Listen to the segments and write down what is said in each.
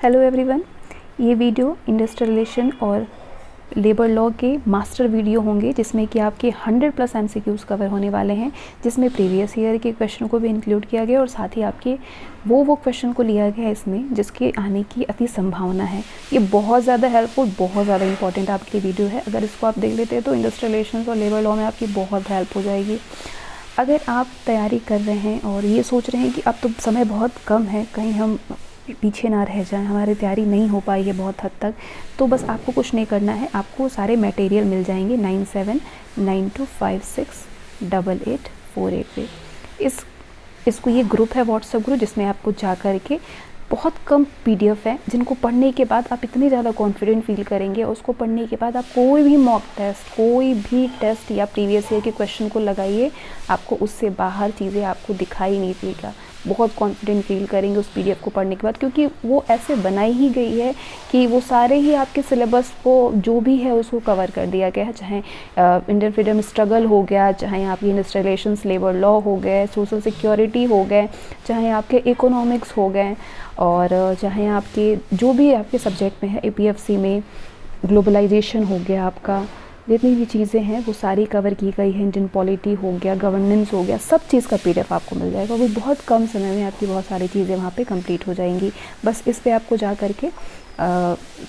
Hello everyone, ये video industrial relation और labour law के मास्टर वीडियो होंगे जिसमें कि आपके 100+ MCQs कवर होने वाले हैं, जिसमें प्रीवियस ईयर के क्वेश्चन को भी इंक्लूड किया गया और साथ ही आपके वो क्वेश्चन को लिया गया है इसमें जिसके आने की अति संभावना है। ये बहुत ज़्यादा हेल्पफुल, बहुत ज़्यादा इंपॉर्टेंट आपके लिए वीडियो है। अगर इसको आप देख लेते हैं तो इंडस्ट्रियल रिलेशन और लेबर लॉ में आपकी बहुत हेल्प हो जाएगी। अगर आप तैयारी कर रहे हैं और ये सोच रहे हैं कि अब तो समय बहुत कम है, कहीं हम पीछे ना रह जाएं, हमारी तैयारी नहीं हो पाई है बहुत हद तक, तो बस आपको कुछ नहीं करना है। आपको सारे मटेरियल मिल जाएंगे 9792568848 पे। इसको ये ग्रुप है, व्हाट्सएप ग्रुप, जिसमें आपको जा कर के बहुत कम PDF है जिनको पढ़ने के बाद आप इतनी ज़्यादा कॉन्फिडेंट फील करेंगे। और उसको पढ़ने के बाद आप कोई भी मॉक टेस्ट, कोई भी टेस्ट या प्रीवियस ईयर के क्वेश्चन को लगाइए, आपको उससे बाहर चीज़ें आपको दिखाई नहीं देगा। बहुत कॉन्फिडेंट फील करेंगे उस PDF को पढ़ने के बाद, क्योंकि वो ऐसे बनाई ही गई है कि वो सारे ही आपके सिलेबस को जो भी है उसको कवर कर दिया गया है। चाहे इंडियन फ्रीडम स्ट्रगल हो गया, चाहे आपकी इंडस्ट्रियल रिलेशंस लेबर लॉ हो गए, सोशल सिक्योरिटी हो गए, चाहे आपके इकोनॉमिक्स हो गए, और चाहे आपके जो भी आपके सब्जेक्ट में है, APFC में ग्लोबलाइजेशन हो गया, आपका जितनी भी चीज़ें हैं वो सारी कवर की गई है। इंडियन पॉलिटी हो गया, गवर्नेंस हो गया, सब चीज़ का PDF आपको मिल जाएगा। वो बहुत कम समय में आपकी बहुत सारी चीज़ें वहाँ पे कंप्लीट हो जाएंगी। बस इस पे आपको जा कर के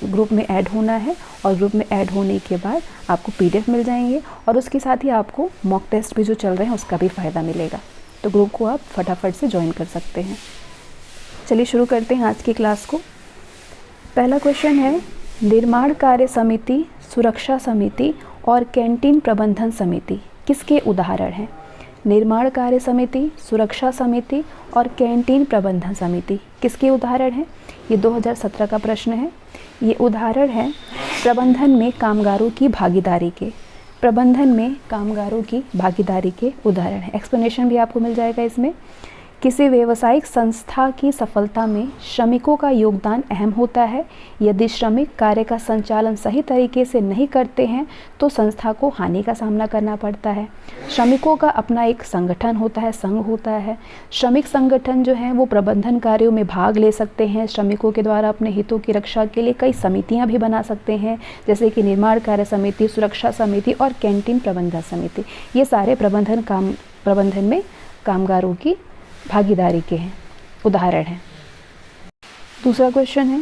ग्रुप में ऐड होना है, और ग्रुप में ऐड होने के बाद आपको PDF मिल जाएंगे, और उसके साथ ही आपको मॉक टेस्ट भी जो चल रहे हैं उसका भी फ़ायदा मिलेगा। तो ग्रुप को आप फटाफट से ज्वाइन कर सकते हैं। चलिए शुरू करते हैं आज की क्लास को। पहला क्वेश्चन है, निर्माण कार्य समिति, सुरक्षा समिति और कैंटीन प्रबंधन समिति किसके उदाहरण हैं? निर्माण कार्य समिति, सुरक्षा समिति और कैंटीन प्रबंधन समिति किसके उदाहरण हैं? ये 2017 का प्रश्न है। ये उदाहरण है प्रबंधन में कामगारों की भागीदारी के। प्रबंधन में कामगारों की भागीदारी के उदाहरण है। एक्सप्लेनेशन भी आपको मिल जाएगा इसमें। किसी व्यावसायिक संस्था की सफलता में श्रमिकों का योगदान अहम होता है। यदि श्रमिक कार्य का संचालन सही तरीके से नहीं करते हैं तो संस्था को हानि का सामना करना पड़ता है। श्रमिकों का अपना एक संगठन होता है, संघ होता है। श्रमिक संगठन जो हैं वो प्रबंधन कार्यों में भाग ले सकते हैं। श्रमिकों के द्वारा अपने हितों की रक्षा के लिए कई समितियां भी बना सकते हैं, जैसे कि निर्माण कार्य समिति, सुरक्षा समिति और कैंटीन प्रबंधन समिति। ये सारे प्रबंधन में कामगारों की भागीदारी के हैं, उदाहरण हैं। दूसरा क्वेश्चन है,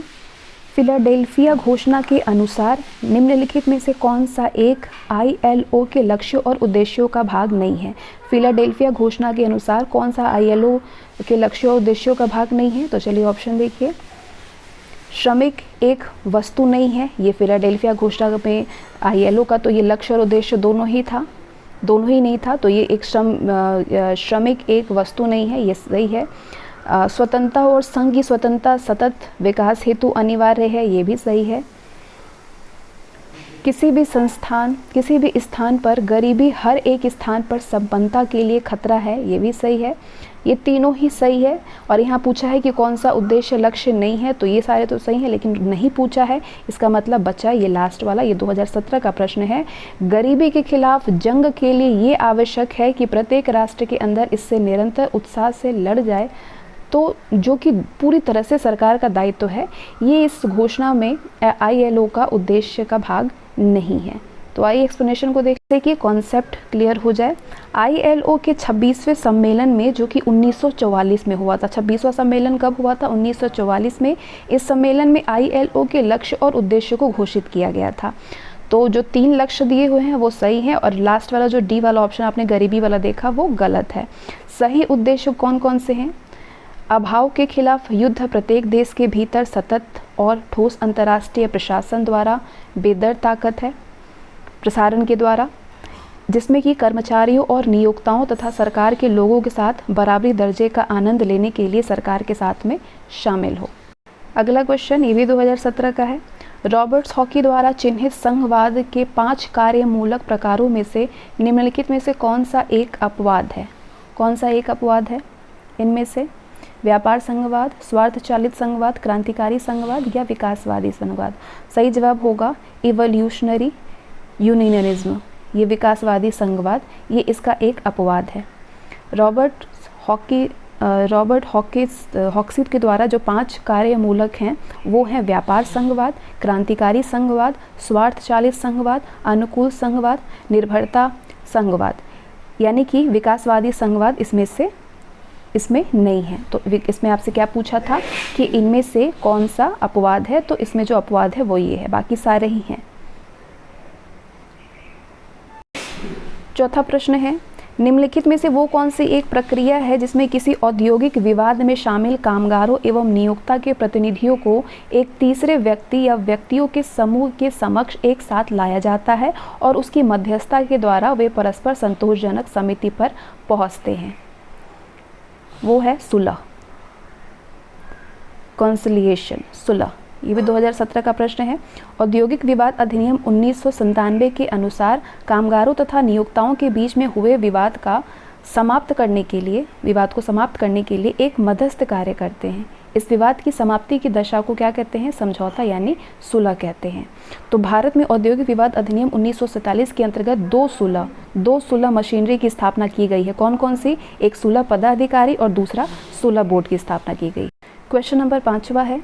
फिलाडेल्फिया घोषणा के अनुसार निम्नलिखित में से कौन सा एक ILO के लक्ष्यों और उद्देश्यों का भाग नहीं है? फिलाडेल्फिया घोषणा के अनुसार कौन सा ILO के लक्ष्यों और उद्देश्यों का भाग नहीं है? तो चलिए ऑप्शन देखिए। श्रमिक एक वस्तु नहीं है, ये फिलाडेल्फिया घोषणा में ILO का तो ये लक्ष्य और उद्देश्य दोनों ही नहीं था, तो ये एक श्रमिक एक वस्तु नहीं है, ये सही है। स्वतंत्रता और संघ की स्वतंत्रता सतत विकास हेतु अनिवार्य है, ये भी सही है। किसी भी स्थान पर गरीबी हर एक स्थान पर संपन्नता के लिए खतरा है, ये भी सही है। ये तीनों ही सही है। और यहाँ पूछा है कि कौन सा उद्देश्य लक्ष्य नहीं है, तो ये सारे तो सही है, लेकिन नहीं पूछा है, इसका मतलब बचा ये लास्ट वाला। ये 2017 का प्रश्न है। गरीबी के खिलाफ जंग के लिए ये आवश्यक है कि प्रत्येक राष्ट्र के अंदर इससे निरंतर उत्साह से लड़ जाए, तो जो कि पूरी तरह से सरकार का दायित्व है। ये इस घोषणा में ILO का उद्देश्य का भाग नहीं है। तो आइए एक्सप्लेनेशन को देखते हैं कि कॉन्सेप्ट क्लियर हो जाए। ILO के 26वें सम्मेलन में, जो कि 1944 में हुआ था, 26वां सम्मेलन कब हुआ था? 1944 में। इस सम्मेलन में ILO के लक्ष्य और उद्देश्य को घोषित किया गया था। तो जो 3 लक्ष्य दिए हुए हैं वो सही हैं, और लास्ट वाला जो D वाला ऑप्शन आपने गरीबी वाला देखा वो गलत है। सही उद्देश्य कौन कौन से हैं? अभाव के खिलाफ युद्ध, प्रत्येक देश के भीतर सतत और ठोस अंतर्राष्ट्रीय प्रशासन द्वारा बेदर ताकत है प्रसारण के द्वारा, जिसमें कि कर्मचारियों और नियोक्ताओं तथा सरकार के लोगों के साथ बराबरी दर्जे का आनंद लेने के लिए सरकार के साथ में शामिल हो। अगला क्वेश्चन ये भी 2017 का है। रॉबर्ट्स हॉकी द्वारा चिन्हित संघवाद के 5 कार्यमूलक प्रकारों में से निम्नलिखित में से कौन सा एक अपवाद है? कौन सा एक अपवाद है इनमें से? व्यापार संघवाद, स्वार्थ चालित संघवाद, क्रांतिकारी संघवाद या विकासवादी संघवाद? सही जवाब होगा इवोल्यूशनरी यूनियनिज्म, ये विकासवादी संघवाद, ये इसका एक अपवाद है। रॉबर्ट हॉकी रॉबर्ट हॉक्सी के द्वारा जो 5 कार्यमूलक हैं वो हैं व्यापार संघवाद, क्रांतिकारी संघवाद, स्वार्थ चालित संघवाद, अनुकूल संघवाद, निर्भरता संघवाद। यानी कि विकासवादी संघवाद इसमें नहीं है। तो इसमें आपसे क्या पूछा था कि इनमें से कौन सा अपवाद है, तो इसमें जो अपवाद है वो ये है, बाकी सारे ही हैं। चौथा प्रश्न है, निम्नलिखित में से वो कौन सी एक प्रक्रिया है जिसमें किसी औद्योगिक विवाद में शामिल कामगारों एवं नियोक्ता के प्रतिनिधियों को एक तीसरे व्यक्ति या व्यक्तियों के समूह के समक्ष एक साथ लाया जाता है और उसकी मध्यस्थता के द्वारा वे परस्पर संतोषजनक समिति पर पहुंचते हैं? वो है सुलह, कॉन्सिलिएशन, सुलह। ये भी 2017 का प्रश्न है। औद्योगिक विवाद अधिनियम 1997 के अनुसार कामगारों तथा नियोक्ताओं के बीच में हुए विवाद को समाप्त करने के लिए एक मध्यस्थ कार्य करते हैं। इस विवाद की समाप्ति की दशा को क्या कहते हैं? समझौता यानी सुलह कहते हैं। तो भारत में औद्योगिक विवाद अधिनियम 1947 के अंतर्गत दो सुलह मशीनरी की स्थापना की गई है। कौन कौन सी? एक सुलह पदाधिकारी और दूसरा सुलह बोर्ड की स्थापना की गई। क्वेश्चन नंबर 5वां है,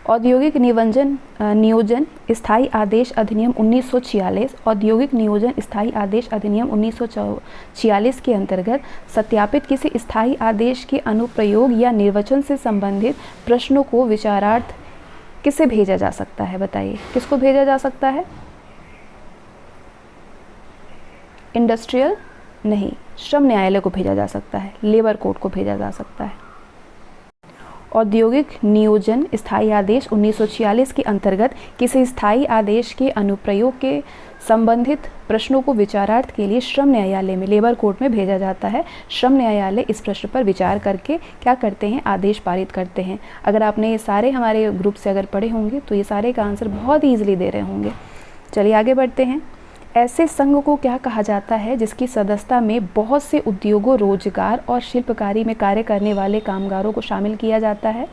औद्योगिक नियोजन स्थायी आदेश अधिनियम 1946, औद्योगिक नियोजन स्थायी आदेश अधिनियम 1946 के अंतर्गत सत्यापित किसी स्थायी आदेश के अनुप्रयोग या निर्वचन से संबंधित प्रश्नों को विचारार्थ किसे भेजा जा सकता है? बताइए, किसको भेजा जा सकता है? इंडस्ट्रियल नहीं, श्रम न्यायालय को भेजा जा सकता है, लेबर कोर्ट को भेजा जा सकता है। औद्योगिक नियोजन स्थायी आदेश 1946 के अंतर्गत किसी स्थायी आदेश के अनुप्रयोग के संबंधित प्रश्नों को विचारार्थ के लिए श्रम न्यायालय में, लेबर कोर्ट में भेजा जाता है। श्रम न्यायालय इस प्रश्न पर विचार करके क्या करते हैं? आदेश पारित करते हैं। अगर आपने ये सारे हमारे ग्रुप से अगर पढ़े होंगे तो ये सारे का आंसर बहुत ईजिली दे रहे होंगे। चलिए आगे बढ़ते हैं। ऐसे संघ को क्या कहा जाता है जिसकी सदस्यता में बहुत से उद्योगों, रोजगार और शिल्पकारी में कार्य करने वाले कामगारों को शामिल किया जाता है?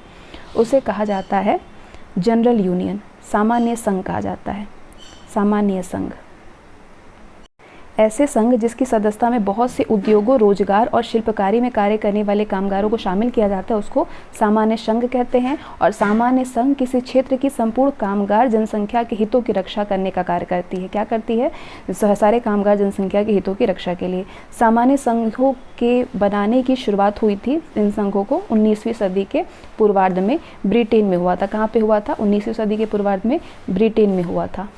उसे कहा जाता है जनरल यूनियन, सामान्य संघ कहा जाता है, सामान्य संघ। ऐसे संघ जिसकी सदस्यता में बहुत से उद्योगों, रोजगार और शिल्पकारी में कार्य करने वाले कामगारों को शामिल किया जाता है उसको सामान्य संघ कहते हैं। और सामान्य संघ किसी क्षेत्र की संपूर्ण कामगार जनसंख्या के हितों की रक्षा करने का कार्य करती है। क्या करती है? सारे कामगार जनसंख्या के हितों की रक्षा के लिए। सामान्य संघों के बनाने की शुरुआत हुई थी, इन संघों को 19वीं सदी के पूर्वार्ध में ब्रिटेन में हुआ था। कहाँ पे हुआ था? 19वीं सदी के पूर्वार्ध में ब्रिटेन में हुआ था।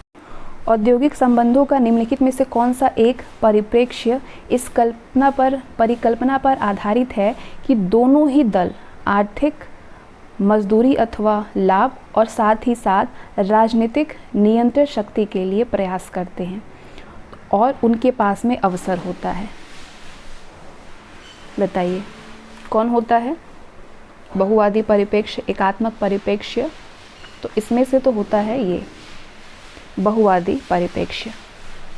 औद्योगिक संबंधों का निम्नलिखित में से कौन सा एक परिप्रेक्ष्य इस परिकल्पना पर आधारित है कि दोनों ही दल आर्थिक, मजदूरी अथवा लाभ और साथ ही साथ राजनीतिक नियंत्रण शक्ति के लिए प्रयास करते हैं और उनके पास में अवसर होता है? बताइए कौन होता है? बहुवादी परिप्रेक्ष्य, एकात्मक परिप्रेक्ष्य, तो इसमें से तो होता है ये बहुवादी परिप्रेक्ष्य।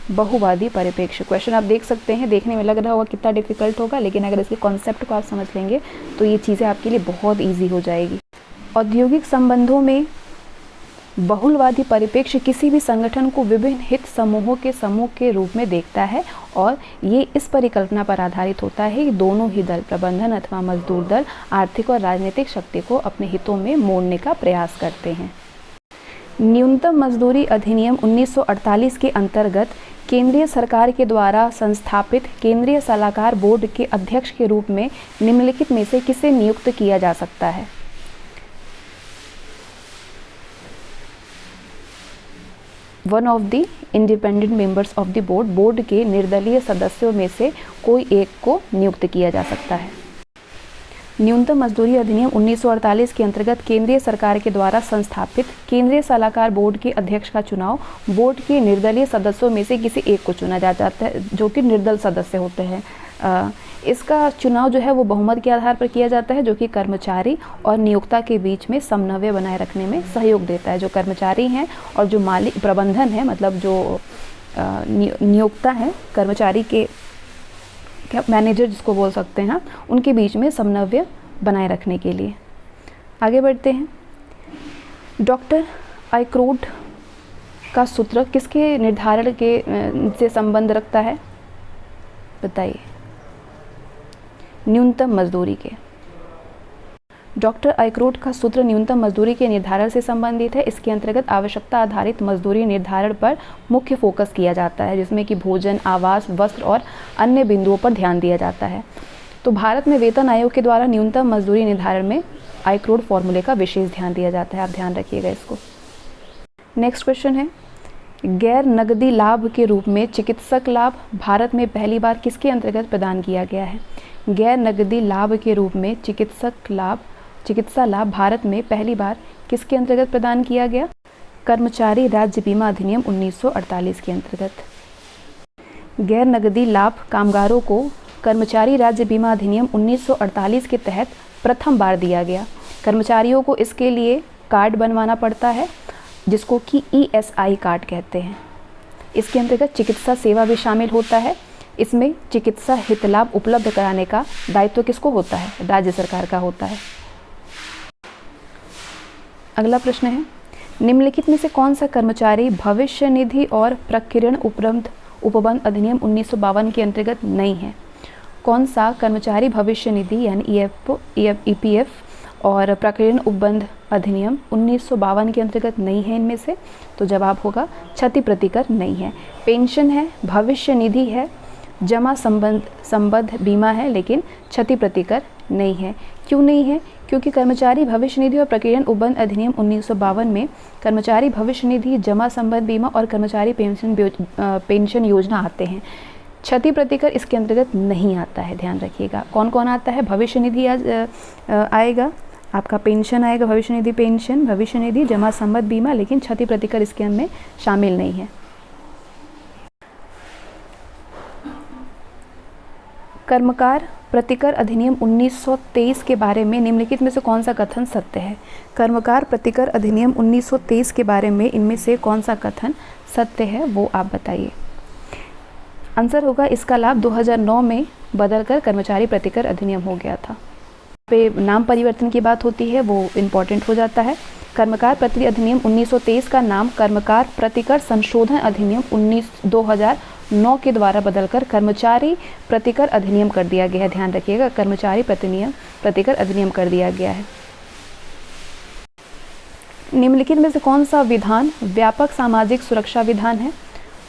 बहुवादी परिप्रेक्ष्य क्वेश्चन आप देख सकते हैं, देखने में लग रहा होगा कितना डिफिकल्ट होगा, लेकिन अगर इसके कॉन्सेप्ट को आप समझ लेंगे तो ये चीज़ें आपके लिए बहुत इजी हो जाएगी। औद्योगिक संबंधों में बहुलवादी परिप्रेक्ष्य किसी भी संगठन को विभिन्न हित समूहों के समूह के रूप में देखता है और ये इस परिकल्पना पर आधारित होता है कि दोनों ही दल, प्रबंधन अथवा मजदूर दल, आर्थिक और राजनीतिक शक्ति को अपने हितों में मोड़ने का प्रयास करते हैं। न्यूनतम मजदूरी अधिनियम 1948 के अंतर्गत केंद्रीय सरकार के द्वारा संस्थापित केंद्रीय सलाहकार बोर्ड के अध्यक्ष के रूप में निम्नलिखित में से किसे नियुक्त किया जा सकता है? One of the independent members of the board, board के निर्दलीय सदस्यों में से कोई एक को नियुक्त किया जा सकता है। न्यूनतम मजदूरी अधिनियम 1948 के अंतर्गत केंद्रीय सरकार के द्वारा संस्थापित केंद्रीय सलाहकार बोर्ड के अध्यक्ष का चुनाव बोर्ड के निर्दलीय सदस्यों में से किसी एक को चुना जाता है, जो कि निर्दल सदस्य होते हैं। इसका चुनाव जो है वो बहुमत के आधार पर किया जाता है, जो कि कर्मचारी और नियोक्ता के बीच में समन्वय बनाए रखने में सहयोग देता है। जो कर्मचारी हैं और जो मालिक प्रबंधन है, मतलब जो नियोक्ता है, कर्मचारी के क्या मैनेजर जिसको बोल सकते हैं, उनके बीच में समन्वय बनाए रखने के लिए। आगे बढ़ते हैं। डॉक्टर आइक्रोड का सूत्र किसके निर्धारण के से संबंध रखता है? बताइए। न्यूनतम मजदूरी के। डॉक्टर आइक्रोट का सूत्र न्यूनतम मजदूरी के निर्धारण से संबंधित है। इसके अंतर्गत आवश्यकता आधारित मजदूरी निर्धारण पर मुख्य फोकस किया जाता है, जिसमें कि भोजन, आवास, वस्त्र और अन्य बिंदुओं पर ध्यान दिया जाता है। तो भारत में वेतन आयोग के द्वारा न्यूनतम मजदूरी निर्धारण में आइक्रोट फॉर्मूले का विशेष ध्यान दिया जाता है, आप ध्यान रखिएगा इसको। नेक्स्ट क्वेश्चन है, गैर नगदी लाभ के रूप में चिकित्सक लाभ भारत में पहली बार किसके अंतर्गत प्रदान किया गया है? गैर नगदी लाभ के रूप में चिकित्सा लाभ भारत में पहली बार किसके अंतर्गत प्रदान किया गया? कर्मचारी राज्य बीमा अधिनियम 1948 के अंतर्गत। गैर नगदी लाभ कामगारों को कर्मचारी राज्य बीमा अधिनियम 1948 के तहत प्रथम बार दिया गया। कर्मचारियों को इसके लिए कार्ड बनवाना पड़ता है, जिसको कि ESI कार्ड कहते हैं। इसके अंतर्गत चिकित्सा सेवा भी शामिल होता है। इसमें चिकित्सा हित लाभ उपलब्ध कराने का दायित्व किसको होता है? राज्य सरकार का होता है। अगला प्रश्न है, निम्नलिखित में से कौन सा कर्मचारी भविष्य निधि और प्रकीर्ण उपबंध अधिनियम 1952 के अंतर्गत नहीं है? कौन सा कर्मचारी भविष्य निधि यानी EPF और प्रकीर्ण उपबंध अधिनियम 1952 के अंतर्गत नहीं है इनमें से? तो जवाब होगा क्षति प्रतिकर नहीं है। पेंशन है, भविष्य निधि है, जमा संबद्ध बीमा है, लेकिन क्षति प्रतिकर नहीं है। क्यों नहीं है? क्योंकि कर्मचारी भविष्य निधि और प्रकीर्ण उपबंध अधिनियम 1952 में कर्मचारी भविष्य निधि, जमा संबद्ध बीमा और कर्मचारी पेंशन योजना आते हैं। क्षति प्रतिकर इसके अंतर्गत नहीं आता है, ध्यान रखिएगा। कौन कौन आता है? भविष्य निधि आएगा, आपका पेंशन आएगा, भविष्य निधि पेंशन, भविष्य निधि, जमा संबद्ध बीमा, लेकिन क्षति प्रतिकर इसके अंदर शामिल नहीं है। कर्मकार प्रतिकर अधिनियम 1923 के बारे में निम्नलिखित में से कौन सा कथन सत्य है? कर्मकार प्रतिकर अधिनियम 1923 के बारे में इनमें से कौन सा कथन सत्य है, वो आप बताइए। आंसर होगा इसका लाभ 2009 में बदलकर कर्मचारी प्रतिकर अधिनियम हो गया था। पे नाम परिवर्तन की बात होती है, वो इम्पॉर्टेंट हो जाता है। कर्मकार प्रतिकर अधिनियम 1923 का नाम कर्मकार प्रतिकर संशोधन अधिनियम 2009 के द्वारा बदलकर कर्मचारी प्रतिकर अधिनियम कर दिया गया है। ध्यान रखिएगा, कर्मचारी प्रतिकर अधिनियम कर दिया गया है। निम्नलिखित में से कौन सा विधान व्यापक सामाजिक सुरक्षा विधान है?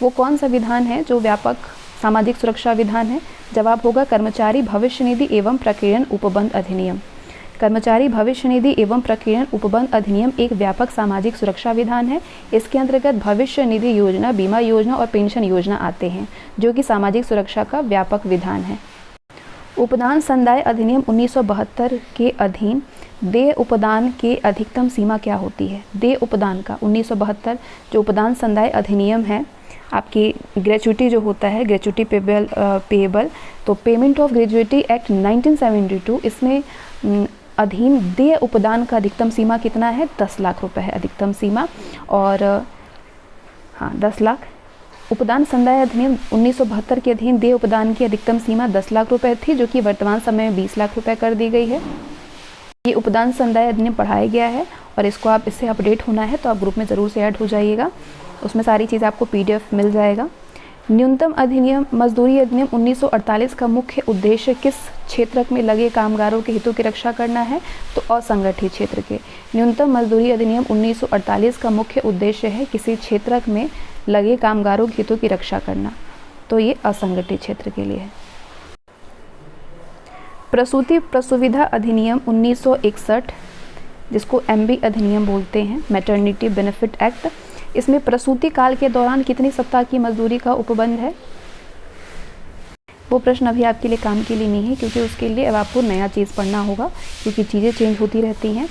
वो कौन सा विधान है जो व्यापक सामाजिक सुरक्षा विधान है? जवाब होगा कर्मचारी भविष्य निधि एवं प्रकीर्ण उपबंध अधिनियम। कर्मचारी भविष्य निधि एवं प्रकीर्ण उपबंध अधिनियम एक व्यापक सामाजिक सुरक्षा विधान है। इसके अंतर्गत भविष्य निधि योजना, बीमा योजना और पेंशन योजना आते हैं, जो कि सामाजिक सुरक्षा का व्यापक विधान है। उपदान संदाय अधिनियम 1972 के अधीन देय उपदान के अधिकतम सीमा क्या होती है? देय उपदान का 1972 जो उपदान संदाय अधिनियम है, आपकी ग्रेचुटी जो होता है, ग्रेचुटी पेएबल, तो पेमेंट ऑफ ग्रेचुटी एक्ट 1972, इसमें अधीन देय उपदान का अधिकतम सीमा कितना है? 10 लाख रुपए है अधिकतम सीमा। और हाँ, 10 लाख। उपदान संदाय अधिनियम 1972 के अधीन देय उपदान की अधिकतम सीमा 10 लाख रुपए थी, जो कि वर्तमान समय में 20 लाख रुपए कर दी गई है। ये उपदान संदाय अधिनियम पढ़ाया गया है और इसको आप इससे अपडेट होना है तो आप ग्रुप में ज़रूर से ऐड हो जाइएगा, उसमें सारी चीज़ आपको PDF मिल जाएगा। न्यूनतम अधिनियम मजदूरी अधिनियम 1948 का मुख्य उद्देश्य किस क्षेत्र में लगे कामगारों के हितों की रक्षा करना है? तो असंगठित क्षेत्र के। न्यूनतम मजदूरी अधिनियम 1948 का मुख्य उद्देश्य है किसी क्षेत्र में लगे कामगारों के हितों की रक्षा करना, तो ये असंगठित क्षेत्र के लिए है। प्रसूति प्रसुविधा अधिनियम 1961, जिसको MB अधिनियम बोलते हैं, मैटरनिटी बेनिफिट एक्ट, इसमें प्रसूति काल के दौरान कितनी सप्ताह की मजदूरी का उपबंध है? वो प्रश्न अभी आपके लिए काम के लिए नहीं है, क्योंकि उसके लिए अब आपको नया चीज़ पढ़ना होगा, क्योंकि चीज़ें चेंज होती रहती हैं।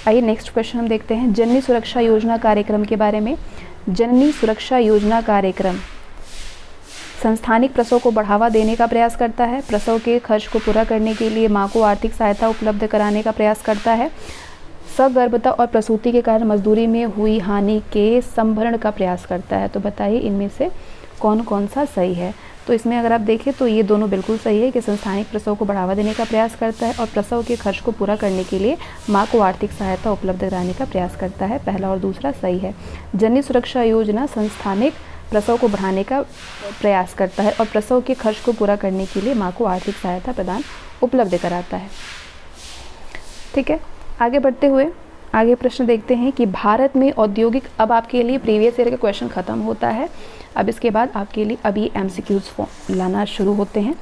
आइए नेक्स्ट क्वेश्चन हम देखते हैं जननी सुरक्षा योजना कार्यक्रम के बारे में। जननी सुरक्षा योजना कार्यक्रम संस्थानिक प्रसव को बढ़ावा देने का प्रयास करता है, प्रसव के खर्च को पूरा करने के लिए माँ को आर्थिक सहायता उपलब्ध कराने का प्रयास करता है, सगर्भता और प्रसूति के कारण मजदूरी में हुई हानि के संभरण का प्रयास करता है। तो बताइए इनमें से कौन कौन सा सही है? तो इसमें अगर आप देखें तो ये दोनों बिल्कुल सही है कि संस्थानिक प्रसव को बढ़ावा देने का प्रयास करता है और प्रसव के खर्च को पूरा करने के लिए माँ को आर्थिक सहायता उपलब्ध कराने का प्रयास करता है। पहला और दूसरा सही है। जननी सुरक्षा योजना संस्थानिक प्रसव को बढ़ाने का प्रयास करता है और प्रसव के खर्च को पूरा करने के लिए माँ को आर्थिक सहायता प्रदान उपलब्ध कराता है। ठीक है, आगे बढ़ते हुए आगे प्रश्न देखते हैं कि भारत में औद्योगिक, अब आपके लिए प्रीवियस ईयर का क्वेश्चन ख़त्म होता है, अब इसके बाद आपके लिए अभी MCQs फॉर्म लाना शुरू होते हैं।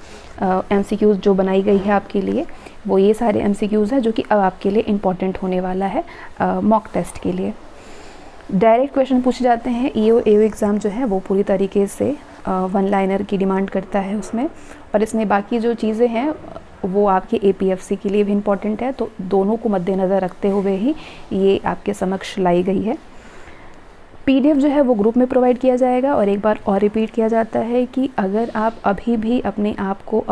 MCQs जो बनाई गई है आपके लिए वो ये सारे MCQs हैं जो कि अब आपके लिए इम्पॉर्टेंट होने वाला है मॉक टेस्ट के लिए। डायरेक्ट क्वेश्चन पूछे जाते हैं। EO AO एग्ज़ाम जो है वो पूरी तरीके से 1 लाइनर की डिमांड करता है उसमें, और इसमें बाकी जो चीज़ें हैं वो आपके APFC के लिए भी इम्पॉर्टेंट है, तो दोनों को मद्देनज़र रखते हुए ही ये आपके समक्ष लाई गई है। PDF जो है वो ग्रुप में प्रोवाइड किया जाएगा, और एक बार और रिपीट किया जाता है कि अगर आप अभी भी अपने आप को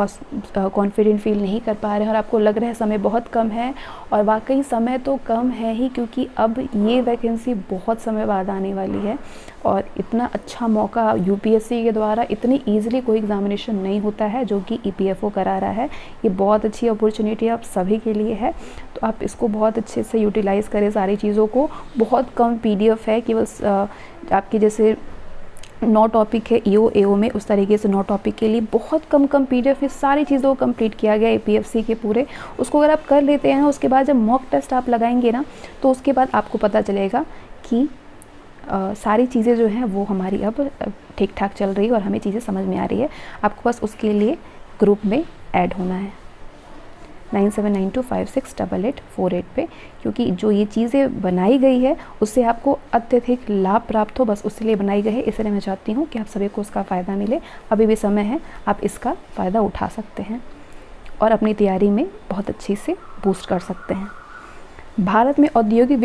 कॉन्फिडेंट फील नहीं कर पा रहे हैं और आपको लग रहा है समय बहुत कम है, और वाकई समय तो कम है ही, क्योंकि अब ये वैकेंसी बहुत समय बाद आने वाली है, और इतना अच्छा मौका UPSC के द्वारा इतनी ईजिली कोई एग्ज़ामिनेशन नहीं होता है जो कि EPFO करा रहा है। ये बहुत अच्छी अपॉर्चुनिटी आप सभी के लिए है, तो आप इसको बहुत अच्छे से यूटिलाइज़ करें सारी चीज़ों को। बहुत कम PDF है, केवल आपके जैसे 9 टॉपिक है EO AO में, उस तरीके से 9 टॉपिक के लिए बहुत कम PDF में सारी चीज़ों को कंप्लीट किया गया APFC के पूरे। उसको अगर आप कर लेते हैं, उसके बाद जब मॉक टेस्ट आप लगाएंगे ना, तो उसके बाद आपको पता चलेगा कि सारी चीज़ें जो हैं वो हमारी अब ठीक ठाक चल रही है और हमें चीज़ें समझ में आ रही है। आपको बस उसके लिए ग्रुप में ऐड होना है 9792568848 पे, क्योंकि जो ये चीज़ें बनाई गई है उससे आपको अत्यधिक लाभ प्राप्त हो, बस उसके लिए बनाई गई है। इसलिए मैं चाहती हूँ कि आप सभी को उसका फ़ायदा मिले। अभी भी समय है, आप इसका फ़ायदा उठा सकते हैं और अपनी तैयारी में बहुत अच्छी से बूस्ट कर सकते हैं। भारत में औद्योगिक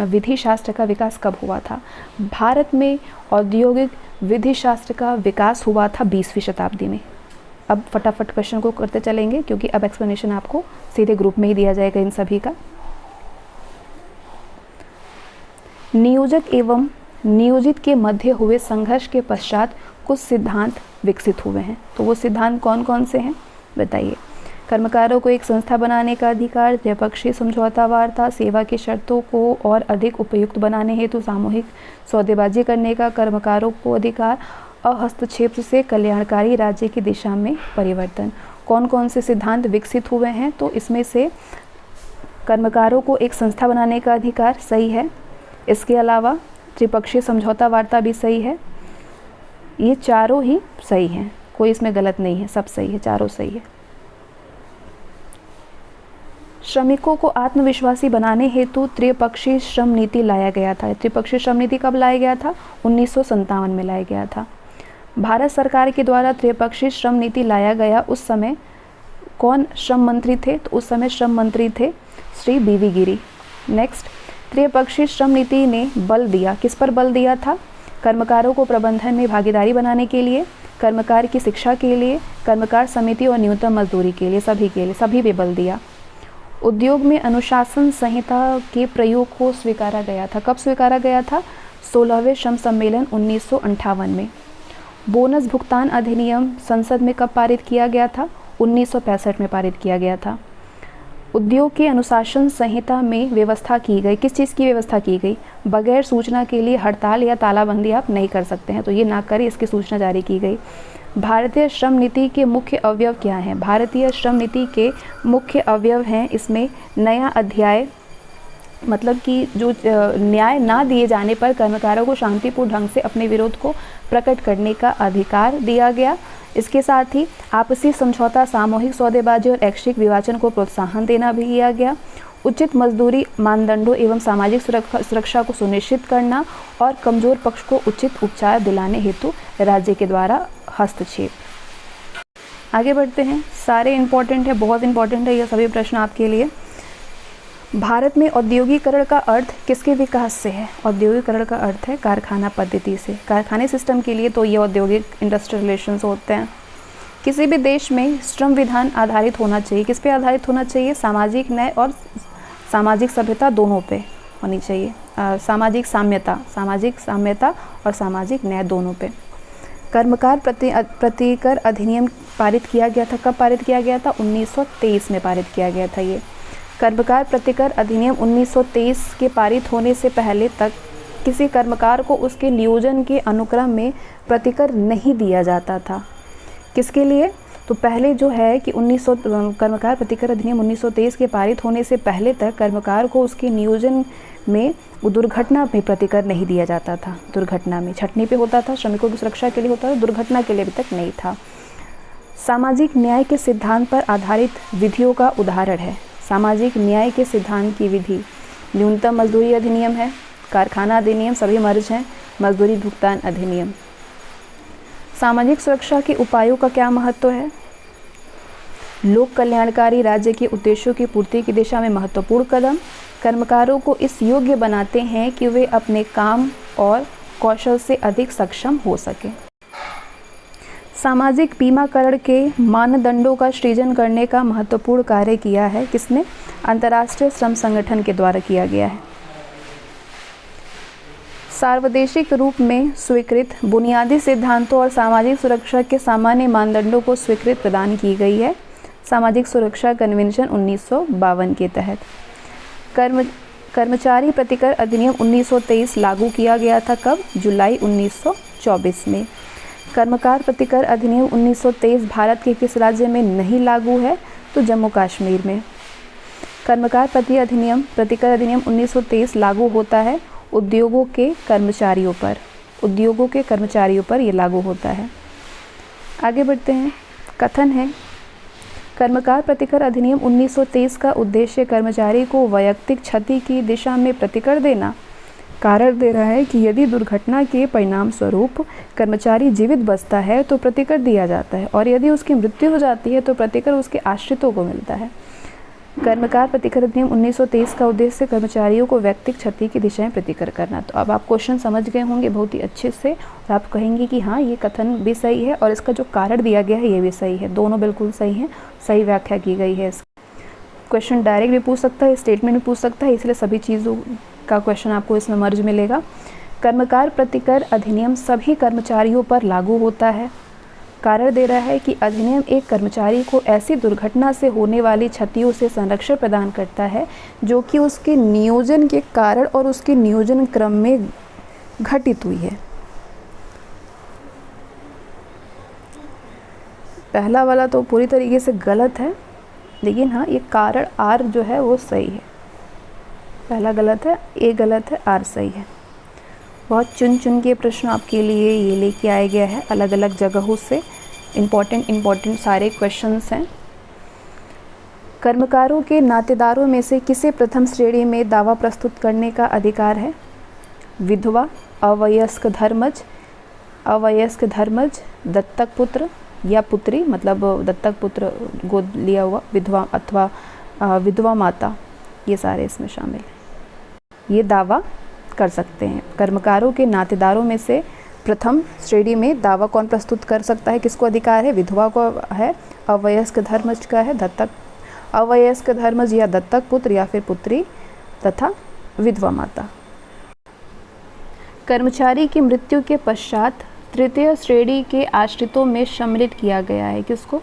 विधि शास्त्र का विकास कब हुआ था? भारत में औद्योगिक विधि शास्त्र का विकास हुआ था 20वीं शताब्दी में। अब फटाफट क्वेश्चन को करते चलेंगे, क्योंकि अब एक्सप्लेनेशन आपको सीधे ग्रुप में ही दिया जाएगा इन सभी का। नियोजक एवं नियोजित के मध्य हुए संघर्ष के पश्चात कुछ सिद्धांत विकसित हुए हैं, तो वो सिद्धांत कौन कौन से हैं बताइए। कर्मकारों को एक संस्था बनाने का अधिकार, द्विपक्षीय समझौता वार्ता, सेवा की शर्तों को और अधिक उपयुक्त बनाने हेतु सामूहिक सौदेबाजी करने का कर्मकारों को अधिकार, हस्तक्षेप से कल्याणकारी राज्य की दिशा में परिवर्तन। कौन कौन से सिद्धांत विकसित हुए हैं? तो इसमें से कर्मकारों को एक संस्था बनाने का अधिकार सही है, इसके अलावा त्रिपक्षीय समझौता वार्ता भी सही है। ये चारों ही सही हैं, कोई इसमें गलत नहीं है, सब सही है, चारों सही है। श्रमिकों को आत्मविश्वासी बनाने हेतु त्रिपक्षीय श्रम नीति लाया गया था। त्रिपक्षीय श्रम नीति कब लाया गया था? 1957 में लाया गया था। भारत सरकार के द्वारा त्रिपक्षीय श्रम नीति लाया गया, उस समय कौन श्रम मंत्री थे? तो उस समय श्रम मंत्री थे श्री BV गिरी। नेक्स्ट, त्रिपक्षीय श्रम नीति ने बल दिया, किस पर बल दिया था? कर्मकारों को प्रबंधन में भागीदारी बनाने के लिए, कर्मकार की शिक्षा के लिए, कर्मकार समिति और न्यूनतम मजदूरी के लिए, सभी के लिए, सभी पे बल दिया। उद्योग में अनुशासन संहिता के प्रयोग को स्वीकारा गया था। कब स्वीकारा गया था? 16वें श्रम सम्मेलन 1958 में। बोनस भुगतान अधिनियम संसद में कब पारित किया गया था? 1965 में पारित किया गया था। उद्योग के अनुशासन संहिता में व्यवस्था की गई, किस चीज़ की व्यवस्था की गई? बगैर सूचना के लिए हड़ताल या तालाबंदी आप नहीं कर सकते हैं, तो ये ना करें, इसकी सूचना जारी की गई। भारतीय श्रम नीति के मुख्य अवयव क्या हैं? भारतीय श्रम नीति के मुख्य अवयव हैं इसमें नया अध्याय, मतलब कि जो न्याय ना दिए जाने पर कर्मकारों को शांतिपूर्ण ढंग से अपने विरोध को प्रकट करने का अधिकार दिया गया। इसके साथ ही आपसी समझौता, सामूहिक सौदेबाजी और ऐच्छिक विभाजन को प्रोत्साहन देना भी किया गया। उचित मजदूरी मानदंडों एवं सामाजिक सुरक्षा को सुनिश्चित करना और कमजोर पक्ष को उचित उपचार दिलाने हेतु राज्य के द्वारा हस्तक्षेप। आगे बढ़ते हैं, सारे इम्पोर्टेंट है, बहुत इम्पोर्टेंट है ये सभी प्रश्न आपके लिए। भारत में औद्योगिकरण का अर्थ किसके विकास से है? औद्योगिकरण का अर्थ है कारखाना पद्धति से। कारखाने सिस्टम के लिए तो ये औद्योगिक इंडस्ट्रियल रिलेशंस होते हैं। किसी भी देश में श्रम विधान आधारित होना चाहिए, किस पे आधारित होना चाहिए? सामाजिक न्याय और सामाजिक सभ्यता दोनों पे होनी चाहिए। सामाजिक साम्यता और सामाजिक न्याय दोनों पे। कर्मकार प्रतिकर अधिनियम पारित किया गया था, कब पारित किया गया था? 1923 में पारित किया गया था ये। कर्मकार प्रतिकर अधिनियम 1923 के पारित होने से पहले तक किसी कर्मकार को उसके नियोजन के अनुक्रम में प्रतिकर नहीं दिया जाता था। किसके लिए? तो पहले जो है कि 1900 कर्मकार प्रतिकर अधिनियम 1923 के पारित होने से पहले तक कर्मकार को उसके नियोजन में वो दुर्घटना में प्रतिकर नहीं दिया जाता था। दुर्घटना में छंटनी पे होता था, श्रमिकों की सुरक्षा के लिए होता था, दुर्घटना के लिए अभी तक नहीं था। सामाजिक न्याय के सिद्धांत पर आधारित विधियों का उदाहरण है। सामाजिक न्याय के सिद्धांत की विधि न्यूनतम मजदूरी अधिनियम है, कारखाना अधिनियम, सभी मर्ज हैं, मजदूरी भुगतान अधिनियम। सामाजिक सुरक्षा के उपायों का क्या महत्व है? लोक कल्याणकारी राज्य के उद्देश्यों की पूर्ति की दिशा में महत्वपूर्ण कदम कर्मकारों को इस योग्य बनाते हैं कि वे अपने काम और कौशल से अधिक सक्षम हो सकें। सामाजिक बीमाकरण के मानदंडों का सृजन करने का महत्वपूर्ण कार्य किया है किसने? अंतर्राष्ट्रीय श्रम संगठन के द्वारा किया गया है। सार्वदेशिक रूप में स्वीकृत बुनियादी सिद्धांतों और सामाजिक सुरक्षा के सामान्य मानदंडों को स्वीकृति प्रदान की गई है सामाजिक सुरक्षा कन्वेंशन 1952 के तहत। कर्मचारी प्रतिकर अधिनियम 1923 लागू किया गया था कब? जुलाई 1924 में। कर्मकार प्रतिकर अधिनियम 1923 भारत के किस राज्य में नहीं लागू है? तो जम्मू कश्मीर में। कर्मकार प्रतिकर अधिनियम 1923 लागू होता है उद्योगों के कर्मचारियों पर ये लागू होता है। आगे बढ़ते हैं। कथन है कर्मकार प्रतिकर अधिनियम 1923 का उद्देश्य कर्मचारी को वैयक्तिक क्षति की दिशा में प्रतिकर देना। कारण दे रहा है कि यदि दुर्घटना के परिणाम स्वरूप कर्मचारी जीवित बचता है तो प्रतिकर दिया जाता है और यदि उसकी मृत्यु हो जाती है तो प्रतिकर उसके आश्रितों को मिलता है। कर्मकार प्रतिकर अधिनियम 1923 का उद्देश्य कर्मचारियों को व्यक्तिगत क्षति की दिशा में प्रतिकर करना। तो अब आप क्वेश्चन समझ गए होंगे बहुत ही अच्छे से और आप कहेंगे कि हाँ ये कथन भी सही है और इसका जो कारण दिया गया है ये भी सही है, दोनों बिल्कुल सही हैं, सही व्याख्या की गई है। क्वेश्चन डायरेक्ट भी पूछ सकता है, स्टेटमेंट भी पूछ सकता है, इसलिए सभी चीज़ों का क्वेश्चन आपको इसमें मर्ज मिलेगा। कर्मकार प्रतिकर अधिनियम सभी कर्मचारियों पर लागू होता है। कारण दे रहा है कि अधिनियम एक कर्मचारी को ऐसी दुर्घटना से होने वाली क्षतियों से संरक्षण प्रदान करता है जो कि उसके नियोजन के कारण और उसके नियोजन क्रम में घटित हुई है। पहला वाला तो पूरी तरीके से गलत है, लेकिन हाँ ये कारण आर जो है वो सही है। पहला गलत है, ए गलत है, आर सही है। बहुत चुन के प्रश्न आपके लिए ये लेके आया गया है अलग अलग जगहों से। इम्पॉर्टेंट सारे क्वेश्चंस हैं। कर्मकारों के नातेदारों में से किसे प्रथम श्रेणी में दावा प्रस्तुत करने का अधिकार है? विधवा, अवयस्क धर्मज, दत्तक पुत्र या पुत्री, मतलब दत्तक पुत्र गोद लिया हुआ, विधवा अथवा विधवा माता, ये सारे इसमें शामिल हैं। ये दावा कर सकते हैं। कर्मकारों के नातेदारों में से प्रथम श्रेणी में दावा कौन प्रस्तुत कर सकता है? किसको अधिकार है? विधवा को है, अवयस्क धर्मज का है, अवयस्क धर्मज या दत्तक पुत्र या फिर पुत्री तथा विधवा माता। कर्मचारी की मृत्यु के पश्चात तृतीय श्रेणी के आश्रितों में सम्मिलित किया गया है किसको?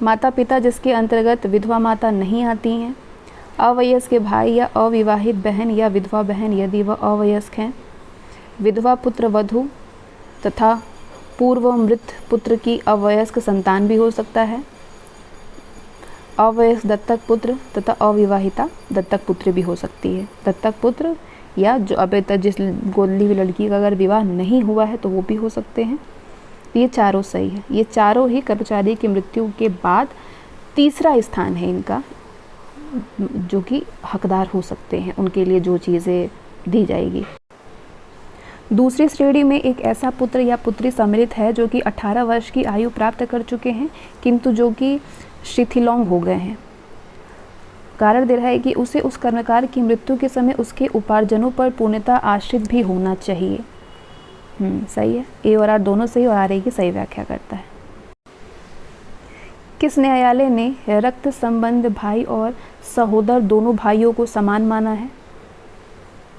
माता पिता जिसके अंतर्गत विधवा माता नहीं आती हैं, अवयस्क भाई या अविवाहित बहन या विधवा बहन यदि वह अवयस्क हैं, विधवा पुत्र वधू तथा पूर्व मृत पुत्र की अवयस्क संतान भी हो सकता है, अवयस्क दत्तक पुत्र तथा अविवाहिता दत्तक पुत्री भी हो सकती है। दत्तक पुत्र या जो अभी तक जिस गोदी हुई लड़की का अगर विवाह नहीं हुआ है तो वो भी हो सकते हैं। ये चारों सही है। ये चारों ही कर्मचारी की मृत्यु के बाद तीसरा स्थान है इनका, जो कि हकदार हो सकते हैं, उनके लिए जो चीज़ें दी जाएगी। दूसरी श्रेणी में एक ऐसा पुत्र या पुत्री सम्मिलित है जो कि 18 वर्ष की आयु प्राप्त कर चुके हैं किंतु जो कि शिथिलोंग हो गए हैं। कारण दे रहा है कि उसे उस कर्मकार की मृत्यु के समय उसके उपार्जनों पर पूर्णतः आश्रित भी होना चाहिए। सही है, ए और आर दोनों सही और आर ए की सही व्याख्या करता है। किस न्यायालय ने रक्त संबंध भाई और सहोदर दोनों भाइयों को समान माना है?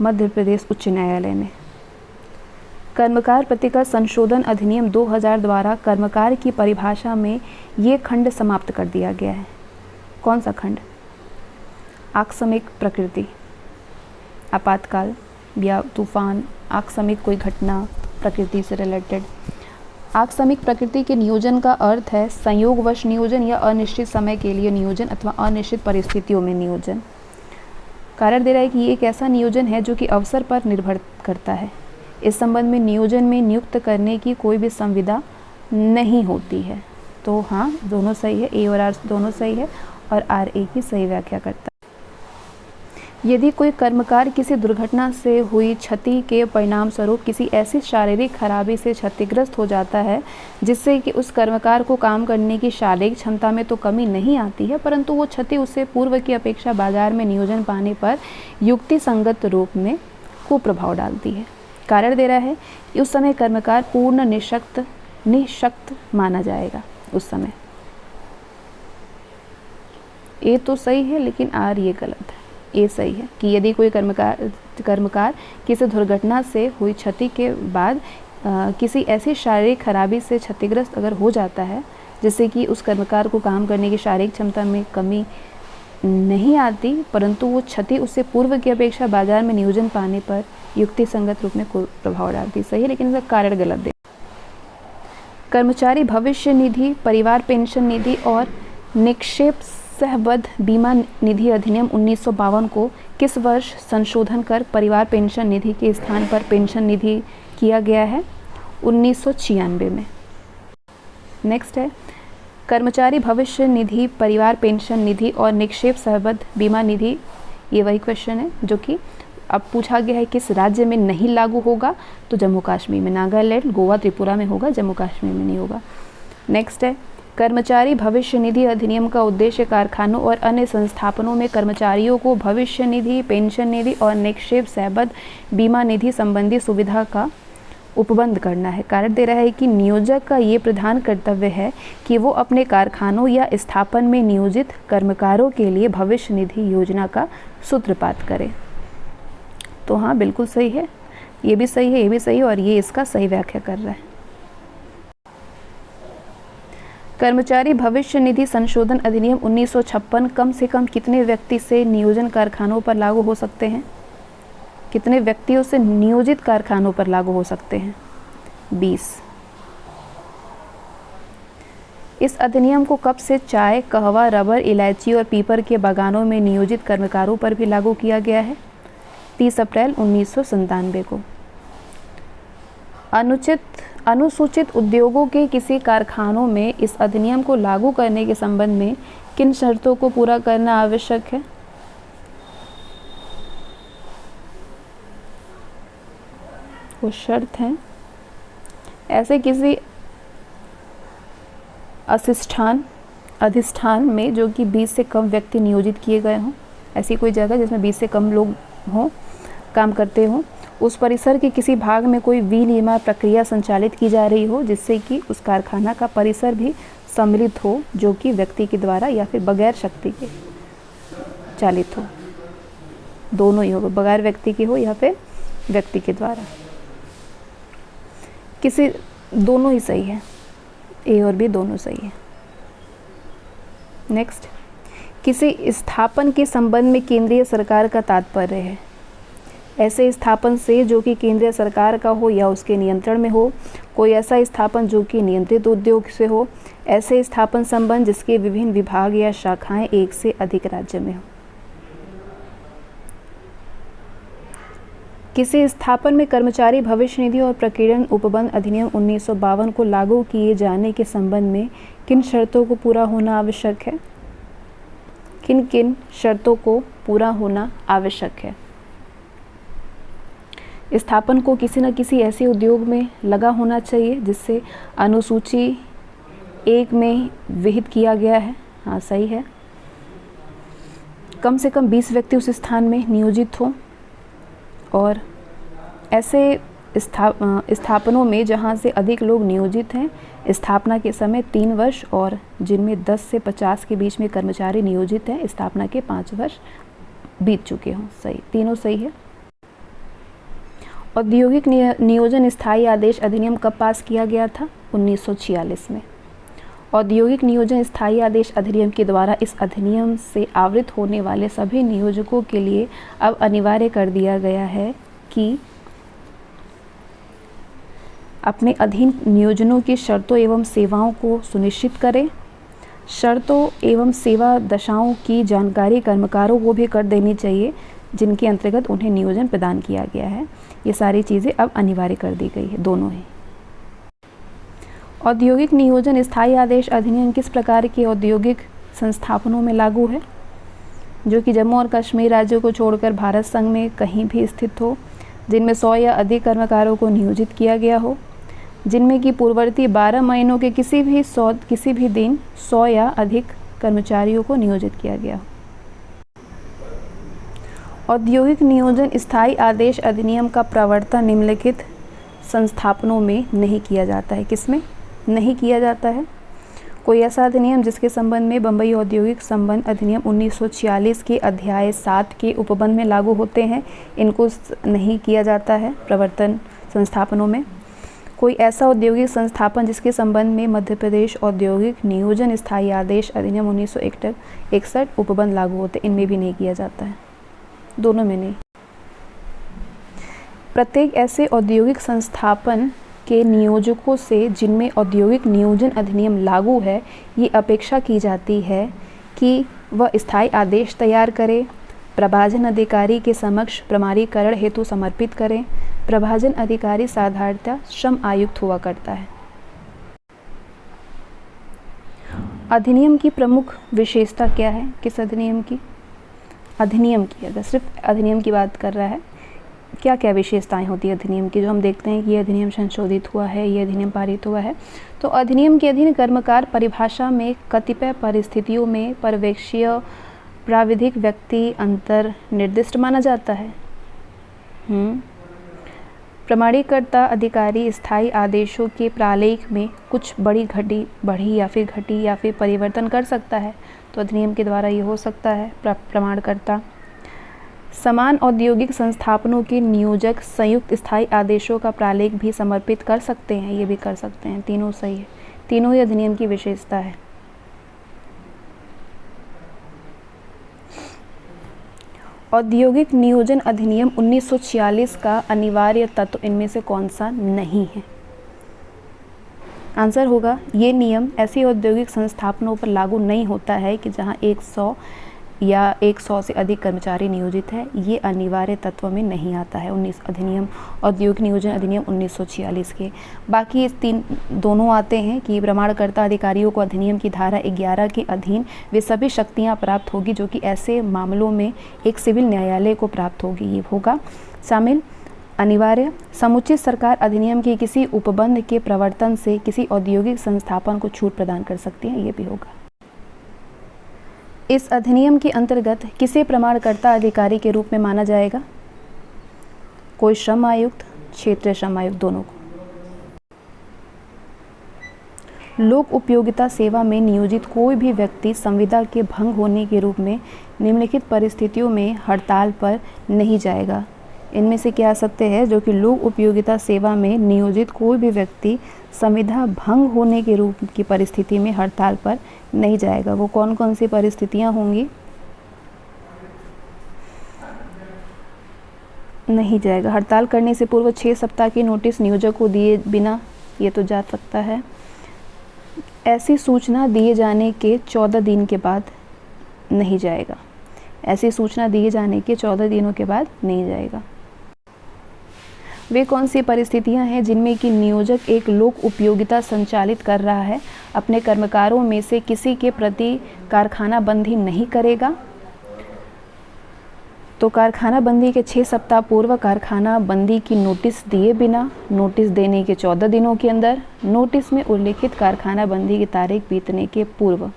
मध्य प्रदेश उच्च न्यायालय ने। कर्मकार प्रतिकर संशोधन अधिनियम 2000 द्वारा कर्मकार की परिभाषा में ये खंड समाप्त कर दिया गया है। कौन सा खंड? आकस्मिक प्रकृति, आपातकाल या तूफान, आकस्मिक कोई घटना प्रकृति से रिलेटेड, आकस्मिक प्रकृति के नियोजन का अर्थ है संयोगवश नियोजन या अनिश्चित समय के लिए नियोजन अथवा अनिश्चित परिस्थितियों में नियोजन। कारण दे रहा है कि ये एक ऐसा नियोजन है जो कि अवसर पर निर्भर करता है। इस संबंध में नियोजन में नियुक्त करने की कोई भी संविदा नहीं होती है। तो हाँ, दोनों सही है, ए और आर दोनों सही है और आर ए की सही व्याख्या करता है। यदि कोई कर्मकार किसी दुर्घटना से हुई क्षति के परिणाम स्वरूप किसी ऐसी शारीरिक खराबी से क्षतिग्रस्त हो जाता है जिससे कि उस कर्मकार को काम करने की शारीरिक क्षमता में तो कमी नहीं आती है, परंतु वो क्षति उससे पूर्व की अपेक्षा बाजार में नियोजन पाने पर युक्ति संगत रूप में कुप्रभाव डालती है। कारण दे रहा है कि उस समय कर्मकार पूर्ण निशक्त माना जाएगा। उस समय ए तो सही है लेकिन आर ये गलत है। ए सही है कि यदि कोई कर्मकार किसी दुर्घटना से हुई क्षति के बाद किसी ऐसी शारीरिक खराबी से क्षतिग्रस्त अगर हो जाता है जिससे कि उस कर्मकार को काम करने की शारीरिक क्षमता में कमी नहीं आती, परंतु वो क्षति उससे पूर्व की अपेक्षा बाजार में नियोजन पाने पर युक्ति संगत रूप में प्रभाव डालती। सही है लेकिन इसका कारण गलत दे। कर्मचारी भविष्य निधि, परिवार पेंशन निधि और निक्षेप सहबद्ध बीमा निधि अधिनियम 1952 को किस वर्ष संशोधन कर परिवार पेंशन निधि के स्थान पर पेंशन निधि किया गया है? 1996 में। नेक्स्ट है कर्मचारी भविष्य निधि, परिवार पेंशन निधि और निक्षेप सहबद्ध बीमा निधि। ये वही क्वेश्चन है जो कि अब पूछा गया है किस राज्य में नहीं लागू होगा, तो जम्मू कश्मीर में। नागालैंड, गोवा, त्रिपुरा में होगा, जम्मू कश्मीर में नहीं होगा। नेक्स्ट है कर्मचारी भविष्य निधि अधिनियम का उद्देश्य कारखानों और अन्य संस्थापनों में कर्मचारियों को भविष्य निधि, पेंशन निधि और निक्षेप सहबद्ध बीमा निधि संबंधी सुविधा का उपबंध करना है। कारण दे रहा है कि नियोजक का ये प्रधान कर्तव्य है कि वो अपने कारखानों या स्थापन में नियोजित कर्मकारों के लिए भविष्य निधि योजना का सूत्रपात करे। तो हाँ, बिल्कुल सही है, ये भी सही है, ये भी सही है और ये इसका सही व्याख्या कर रहा है। कर्मचारी भविष्य निधि संशोधन अधिनियम 1956 कम से कम कितने व्यक्ति से नियोजन कारखानों पर लागू हो सकते हैं? कितने व्यक्तियों से नियोजित कारखानों पर लागू हो सकते हैं? 20। इस अधिनियम को कब से चाय, कहवा, रबर, इलायची और पीपर के बागानों में नियोजित कर्मकारों पर भी लागू किया गया है? 30 अप्रैल 1997 को। अनुसूचित उद्योगों के किसी कारखानों में इस अधिनियम को लागू करने के संबंध में किन शर्तों को पूरा करना आवश्यक है? वो शर्त हैं ऐसे किसी अधिष्ठान में जो कि 20 से कम व्यक्ति नियोजित किए गए हों, ऐसी कोई जगह जिसमें 20 से कम लोग हों, काम करते हों, उस परिसर के किसी भाग में कोई विनिर्माण प्रक्रिया संचालित की जा रही हो जिससे कि उस कारखाना का परिसर भी सम्मिलित हो, जो कि व्यक्ति के द्वारा या फिर बगैर शक्ति के चालित हो, दोनों ही हो, बगैर व्यक्ति के हो या फिर व्यक्ति के द्वारा। किसी दोनों ही सही है, ए और बी दोनों सही है। नेक्स्ट, किसी स्थापन के संबंध में केंद्रीय सरकार का तात्पर्य है ऐसे स्थापन से जो कि केंद्रीय सरकार का हो या उसके नियंत्रण में हो, कोई ऐसा स्थापन जो कि नियंत्रित उद्योग से हो, ऐसे स्थापन संबंध जिसके विभिन्न विभाग या शाखाएं एक से अधिक राज्य में हो। किसी स्थापन में कर्मचारी भविष्य निधि और प्रकीर्णन उपबंध अधिनियम 1952 को लागू किए जाने के संबंध में किन शर्तों को पूरा होना आवश्यक है? किन किन शर्तों को पूरा होना आवश्यक है? स्थापन को किसी न किसी ऐसे उद्योग में लगा होना चाहिए जिससे अनुसूची 1 में विहित किया गया है। हाँ, सही है। कम से कम 20 व्यक्ति उस स्थान में नियोजित हों और ऐसे स्थापनों में जहाँ से अधिक लोग नियोजित हैं, स्थापना के समय 3 वर्ष और जिनमें 10 से 50 के बीच में कर्मचारी नियोजित हैं, स्थापना के 5 वर्ष बीत चुके हों। सही, तीनों सही है। औद्योगिक नियोजन स्थायी आदेश अधिनियम कब पास किया गया था? 1946 में। औद्योगिक नियोजन स्थायी आदेश अधिनियम के द्वारा इस अधिनियम से आवृत होने वाले सभी नियोजकों के लिए अब अनिवार्य कर दिया गया है कि अपने अधीन नियोजनों की शर्तों एवं सेवाओं को सुनिश्चित करें। शर्तों एवं सेवा दशाओं की जानकारी कर्मकारों को भी कर देनी चाहिए जिनके अंतर्गत उन्हें नियोजन प्रदान किया गया है। ये सारी चीज़ें अब अनिवार्य कर दी गई है, दोनों ही। औद्योगिक नियोजन स्थायी आदेश अधिनियम किस प्रकार के औद्योगिक संस्थापनों में लागू है? जो कि जम्मू और कश्मीर राज्यों को छोड़कर भारत संघ में कहीं भी स्थित हो, जिनमें 100 या अधिक कर्मकारों को नियोजित किया गया हो, जिनमें कि पूर्ववर्ती 12 महीनों के किसी भी दिन 100 या अधिक कर्मचारियों को नियोजित किया गया हो। औद्योगिक नियोजन स्थायी आदेश अधिनियम का प्रवर्तन निम्नलिखित संस्थापनों में नहीं किया जाता है। किसमें नहीं किया जाता है? कोई ऐसा अधिनियम जिसके संबंध में बम्बई औद्योगिक संबंध अधिनियम 1946 के अध्याय 7 के उपबंध में लागू होते हैं, इनको नहीं किया जाता है प्रवर्तन संस्थापनों में। कोई ऐसा औद्योगिक संस्थापन जिसके संबंध में मध्य प्रदेश औद्योगिक नियोजन स्थायी आदेश अधिनियम 1961 उपबंध लागू होते, इनमें भी नहीं किया जाता है, दोनों में नहीं। प्रत्येक ऐसे औद्योगिक संस्थापन के नियोजकों से जिनमें औद्योगिक नियोजन अधिनियम लागू है, ये अपेक्षा की जाती है कि वह स्थायी आदेश तैयार करें, प्रभाजन अधिकारी के समक्ष प्रमाणीकरण हेतु समर्पित करें। प्रभाजन अधिकारी साधारणतः श्रम आयुक्त हुआ करता है। अधिनियम की प्रमुख विशेषता क्या है? किस अधिनियम की? अधिनियम की, अगर सिर्फ अधिनियम की बात कर रहा है, क्या क्या विशेषताएं होती है अधिनियम की? जो हम देखते हैं कि ये अधिनियम संशोधित हुआ है, ये अधिनियम पारित हुआ है। तो अधिनियम के अधीन कर्मकार परिभाषा में कतिपय परिस्थितियों में पर्यवेक्षीय प्राविधिक व्यक्ति अंतर निर्दिष्ट माना जाता है। प्रमाणीकर्ता अधिकारी स्थायी आदेशों के प्रालेख में कुछ बढ़ी या फिर परिवर्तन कर सकता है, तो अधिनियम के द्वारा ये हो सकता है। प्रमाणकर्ता समान औद्योगिक संस्थापनों के नियोजक संयुक्त स्थायी आदेशों का प्रालेख भी समर्पित कर सकते हैं, ये भी कर सकते हैं। तीनों सही है, तीनों ही अधिनियम की विशेषता है। औद्योगिक नियोजन अधिनियम 1946 का अनिवार्य तत्व इनमें से कौन सा नहीं है? आंसर होगा, ये नियम ऐसी औद्योगिक संस्थापनों पर लागू नहीं होता है कि जहां 100 या 100 से अधिक कर्मचारी नियोजित है। ये अनिवार्य तत्व में नहीं आता है औद्योगिक नियोजन अधिनियम 1946 के। बाकी इस दोनों आते हैं कि प्रमाणकर्ता अधिकारियों को अधिनियम की धारा 11 के अधीन वे सभी शक्तियां प्राप्त होगी जो कि ऐसे मामलों में एक सिविल न्यायालय को प्राप्त होगी। ये होगा शामिल। अनिवार्य, समुचित सरकार अधिनियम के किसी उपबंध के प्रवर्तन से किसी औद्योगिक संस्थापन को छूट प्रदान कर सकती है, ये भी होगा। इस अधिनियम के अंतर्गत किसे प्रमाणकर्ता अधिकारी के रूप में माना जाएगा? कोई श्रम आयुक्त, क्षेत्रीय श्रम आयुक्त, दोनों को। लोक उपयोगिता सेवा में नियोजित कोई भी व्यक्ति संविदा के भंग होने के रूप में निम्नलिखित परिस्थितियों में हड़ताल पर नहीं जाएगा। इनमें से क्या सत्य है? जो कि लोक उपयोगिता सेवा में नियोजित कोई भी व्यक्ति संविदा भंग होने के रूप की परिस्थिति में हड़ताल पर नहीं जाएगा। वो कौन कौन सी परिस्थितियां होंगी? नहीं जाएगा। हड़ताल करने से पूर्व 6 सप्ताह की नोटिस नियोजक को दिए बिना ये तो जा सकता है। ऐसी सूचना दिए जाने के 14 दिन के बाद नहीं जाएगा। ऐसी सूचना दिए जाने के 14 दिनों के बाद नहीं जाएगा। वे कौन सी परिस्थितियां हैं जिनमें कि नियोजक एक लोक उपयोगिता संचालित कर रहा है, अपने कर्मकारों में से किसी के प्रति कारखाना बंदी नहीं करेगा? तो कारखाना बंदी के 6 सप्ताह पूर्व कारखाना बंदी की नोटिस दिए बिना, नोटिस देने के 14 दिनों के अंदर, नोटिस में उल्लिखित कारखाना बंदी की तारीख बीतने के पूर्व।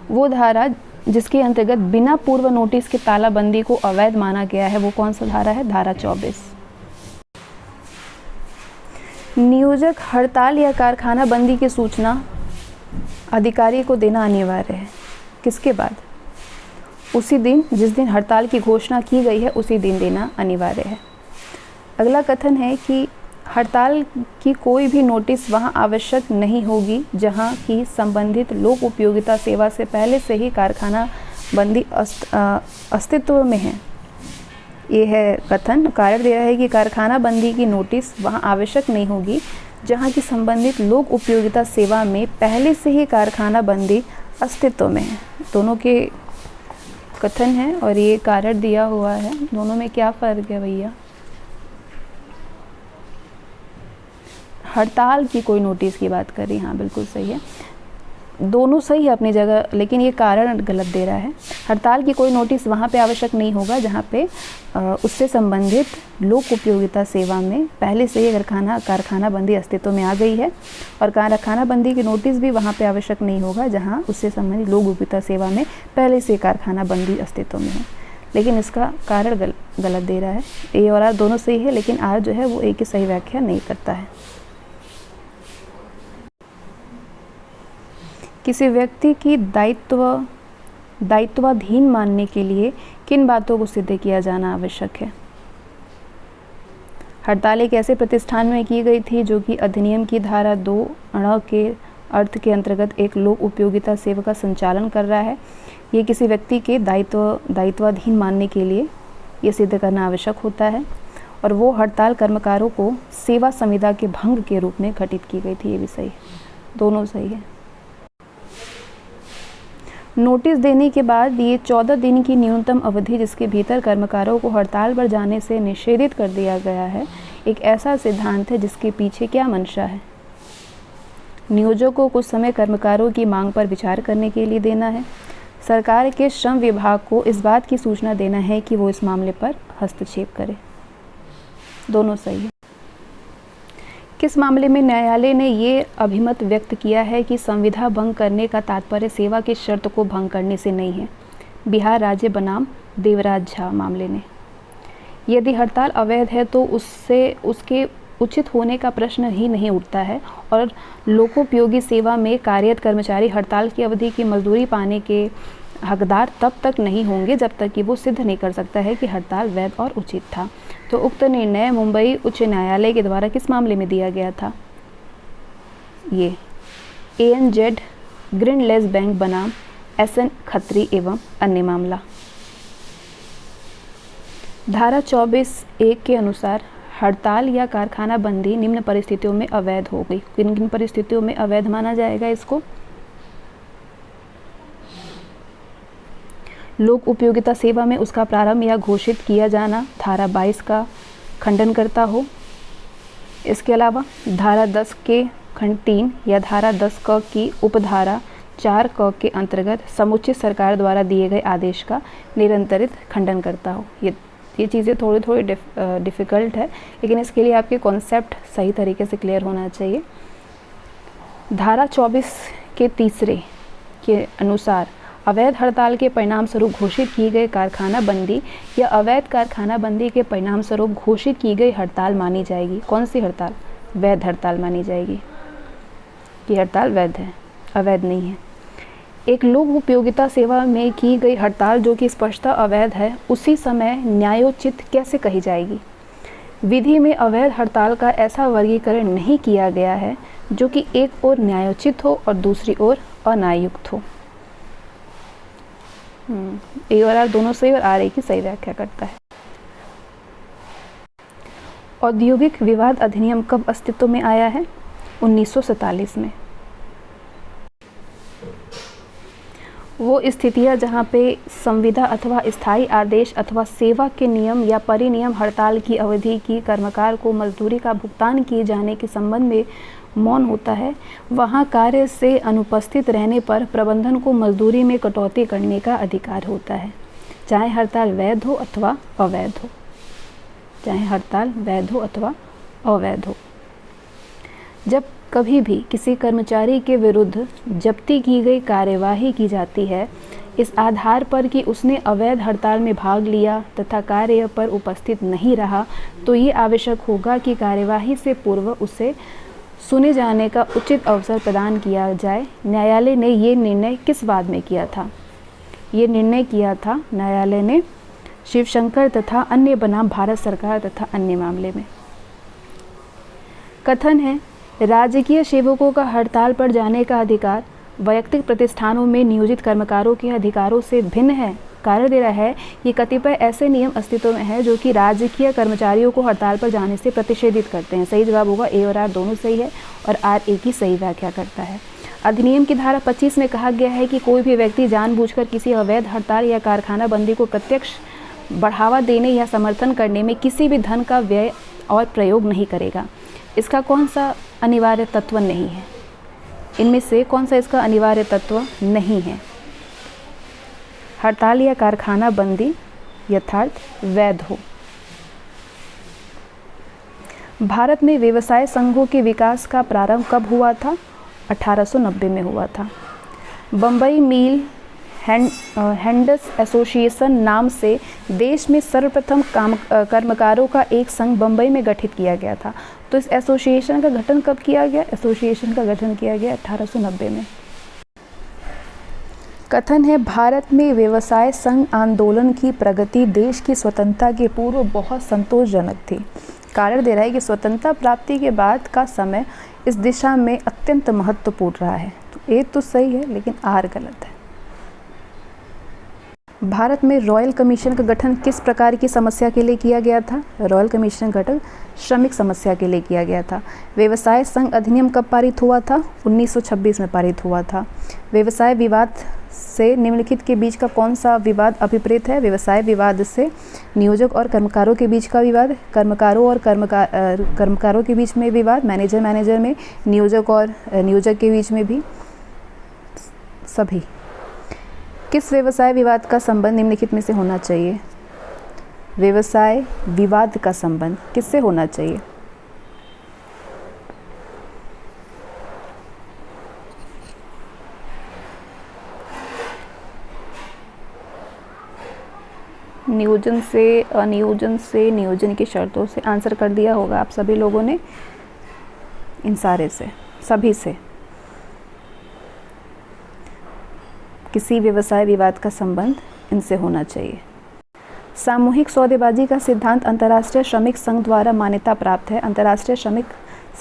वो धारा जिसके अंतर्गत बिना पूर्व नोटिस के तालाबंदी को अवैध माना गया है, वो कौन सा धारा है? धारा 24। नियोजक हड़ताल या कारखाना बंदी की सूचना अधिकारी को देना अनिवार्य है। किसके बाद? उसी दिन जिस दिन हड़ताल की घोषणा की गई है, उसी दिन देना अनिवार्य है। अगला कथन है कि हड़ताल की कोई भी नोटिस वहां आवश्यक नहीं होगी जहां की संबंधित लोक उपयोगिता सेवा से पहले से ही कारखाना बंदी अस्तित्व में है। ये है कथन। कारण दिया है कि कारखाना बंदी की नोटिस वहाँ आवश्यक नहीं होगी जहाँ की संबंधित लोक उपयोगिता सेवा में पहले से ही कारखाना बंदी अस्तित्व में है। दोनों के कथन है और ये कारण दिया हुआ है। दोनों में क्या फ़र्क है भैया? हड़ताल की कोई नोटिस की बात कर रही, हाँ बिल्कुल सही है, दोनों सही है अपनी जगह, लेकिन ये कारण गलत दे रहा है। हड़ताल की कोई नोटिस वहाँ पे आवश्यक नहीं होगा जहाँ पे उससे संबंधित लोक उपयोगिता सेवा में पहले से ही कारखाना बंदी अस्तित्व में आ गई है, और कारखाना बंदी की नोटिस भी वहाँ पे आवश्यक नहीं होगा जहाँ उससे संबंधित लोक उपयोगिता सेवा में पहले से कारखाना बंदी अस्तित्व में है। लेकिन इसका कारण गलत दे रहा है। ए और आर दोनों सही है, लेकिन आर जो है वो ए की सही व्याख्या नहीं करता है। किसी व्यक्ति की दायित्वाधीन मानने के लिए किन बातों को सिद्ध किया जाना आवश्यक है? हड़ताल एक ऐसे प्रतिष्ठान में की गई थी जो कि अधिनियम की धारा 2 अण के अर्थ के अंतर्गत एक लोक उपयोगिता सेवा का संचालन कर रहा है। ये किसी व्यक्ति के दायित्वाधीन मानने के लिए ये सिद्ध करना आवश्यक होता है, और वो हड़ताल कर्मकारों को सेवा संविदा के भंग के रूप में घटित की गई थी। ये भी सही है, दोनों सही है। नोटिस देने के बाद ये 14 दिन की न्यूनतम अवधि जिसके भीतर कर्मकारों को हड़ताल पर जाने से निषेधित कर दिया गया है, एक ऐसा सिद्धांत है जिसके पीछे क्या मंशा है? नियोजक को कुछ समय कर्मकारों की मांग पर विचार करने के लिए देना है। सरकार के श्रम विभाग को इस बात की सूचना देना है कि वो इस मामले पर हस्तक्षेप करे। दोनों सही है। किस मामले में न्यायालय ने ये अभिमत व्यक्त किया है कि संविदा भंग करने का तात्पर्य सेवा की शर्त को भंग करने से नहीं है? बिहार राज्य बनाम देवराज झा मामले ने। यदि हड़ताल अवैध है तो उसके उचित होने का प्रश्न ही नहीं उठता है, और लोकोपयोगी सेवा में कार्यरत कर्मचारी हड़ताल की अवधि की मजदूरी पाने के हकदार तब तक नहीं होंगे जब तक कि वो सिद्ध नहीं कर सकता है कि हड़ताल वैध और उचित था। तो उक्त निर्णय मुंबई उच्च न्यायालय के द्वारा किस मामले में दिया गया था? ये ANZ ग्रीनलेस बैंक बनाम SN खत्री एवं अन्य मामला। धारा 24(1) के अनुसार हड़ताल या कारखाना बंदी निम्न परिस्थितियों में अवैध हो गई। किन किन परिस्थितियों में अवैध माना जाएगा इसको? लोक उपयोगिता सेवा में उसका प्रारंभ या घोषित किया जाना धारा 22 का खंडन करता हो। इसके अलावा धारा 10 के खंड 3 या धारा 10 क की उपधारा 4 क के अंतर्गत समुचित सरकार द्वारा दिए गए आदेश का निरंतरित खंडन करता हो। ये चीज़ें थोड़ी डिफ़िकल्ट है, लेकिन इसके लिए आपके कॉन्सेप्ट सही तरीके से क्लियर होना चाहिए। धारा 24 के तीसरे के अनुसार अवैध हड़ताल के परिणाम स्वरूप घोषित की गई कारखाना बंदी या अवैध कारखाना बंदी के परिणाम स्वरूप घोषित की गई हड़ताल मानी जाएगी। कौन सी हड़ताल? वैध हड़ताल मानी जाएगी। ये हड़ताल वैध है, अवैध नहीं है। एक लोक उपयोगिता सेवा में की गई हड़ताल जो कि स्पष्टतः अवैध है, उसी समय न्यायोचित कैसे कही जाएगी? विधि में अवैध हड़ताल का ऐसा वर्गीकरण नहीं किया गया है जो कि एक ओर न्यायोचित हो और दूसरी ओर अन्यायुक्त हो। ए और आर दोनों सही और आर ए की सही व्याख्या करता है। औद्योगिक विवाद अधिनियम कब अस्तित्व में आया है? 1947 में। वो स्थितियाँ जहाँ पे संविदा अथवा स्थायी आदेश अथवा सेवा के नियम या परिनियम हड़ताल की अवधि की कर्मकार को मजदूरी का भुगतान किए जाने के संबंध में मौन होता है, वहाँ कार्य से अनुपस्थित रहने पर प्रबंधन को मजदूरी में कटौती करने का अधिकार होता है, चाहे हड़ताल वैध हो अथवा अवैध हो। चाहे हड़ताल वैध हो अथवा अवैध हो। जब कभी भी किसी कर्मचारी के विरुद्ध जब्ती की गई कार्यवाही की जाती है इस आधार पर कि उसने अवैध हड़ताल में भाग लिया तथा कार्य पर उपस्थित नहीं रहा, तो ये आवश्यक होगा कि कार्यवाही से पूर्व उसे सुने जाने का उचित अवसर प्रदान किया जाए। न्यायालय ने ये निर्णय किस बात में किया था? ये निर्णय किया था न्यायालय ने शिवशंकर तथा अन्य बनाम भारत सरकार तथा अन्य मामले में। कथन है, राजकीय सेवकों का हड़ताल पर जाने का अधिकार वैयक्तिक प्रतिष्ठानों में नियोजित कर्मकारों के अधिकारों से भिन्न है। कारण दे रहा है कि कतिपय ऐसे नियम अस्तित्व में हैं जो कि राजकीय कर्मचारियों को हड़ताल पर जाने से प्रतिषेधित करते हैं। सही जवाब होगा ए और आर दोनों सही है और आर ए की सही व्याख्या करता है। अधिनियम की धारा 25 में कहा गया है कि कोई भी व्यक्ति जानबूझकर किसी अवैध हड़ताल या कारखाना बंदी को प्रत्यक्ष बढ़ावा देने या समर्थन करने में किसी भी धन का व्यय और प्रयोग नहीं करेगा। इसका कौन सा अनिवार्य तत्व नहीं है? इनमें से कौन सा इसका अनिवार्य तत्व नहीं है? हड़ताल या कारखाना बंदी यथार्थ वैध हो। भारत में व्यवसाय संघों के विकास का प्रारंभ कब हुआ था? 1890 में हुआ था। बम्बई मिल हैंडस एसोसिएशन नाम से देश में सर्वप्रथम कर्मकारों का एक संघ बम्बई में गठित किया गया था। तो इस एसोसिएशन का गठन कब किया गया? एसोसिएशन का गठन किया गया 1890 में। कथन है भारत में व्यवसाय संघ आंदोलन की प्रगति देश की स्वतंत्रता के पूर्व बहुत संतोषजनक थी। कारण दे रहा है कि स्वतंत्रता प्राप्ति के बाद का समय इस दिशा में अत्यंत महत्वपूर्ण रहा है। तो ए तो सही है लेकिन आर गलत है। भारत में रॉयल कमीशन का गठन किस प्रकार की समस्या के लिए किया गया था? रॉयल कमीशन का गठन श्रमिक समस्या के लिए किया गया था। व्यवसाय संघ अधिनियम कब पारित हुआ था? 1926 में पारित हुआ था। व्यवसाय विवाद से निम्नलिखित के बीच का कौन सा विवाद अभिप्रेत है? व्यवसाय विवाद से नियोजक और कर्मकारों के बीच का विवाद, कर्मकारों और कर्मकारों के बीच में विवाद, मैनेजर में, नियोजक और नियोजक के बीच में भी, सभी। किस व्यवसाय विवाद का संबंध निम्नलिखित में से होना चाहिए? व्यवसाय विवाद का संबंध किससे होना चाहिए? नियोजन से, अनियोजन से, नियोजन की शर्तों से। आंसर कर दिया होगा आप सभी लोगों ने, इन सारे से, सभी से। किसी व्यवसाय विवाद का संबंध इनसे होना चाहिए। सामूहिक सौदेबाजी का सिद्धांत अंतर्राष्ट्रीय श्रमिक संघ द्वारा मान्यता प्राप्त है। अंतर्राष्ट्रीय श्रमिक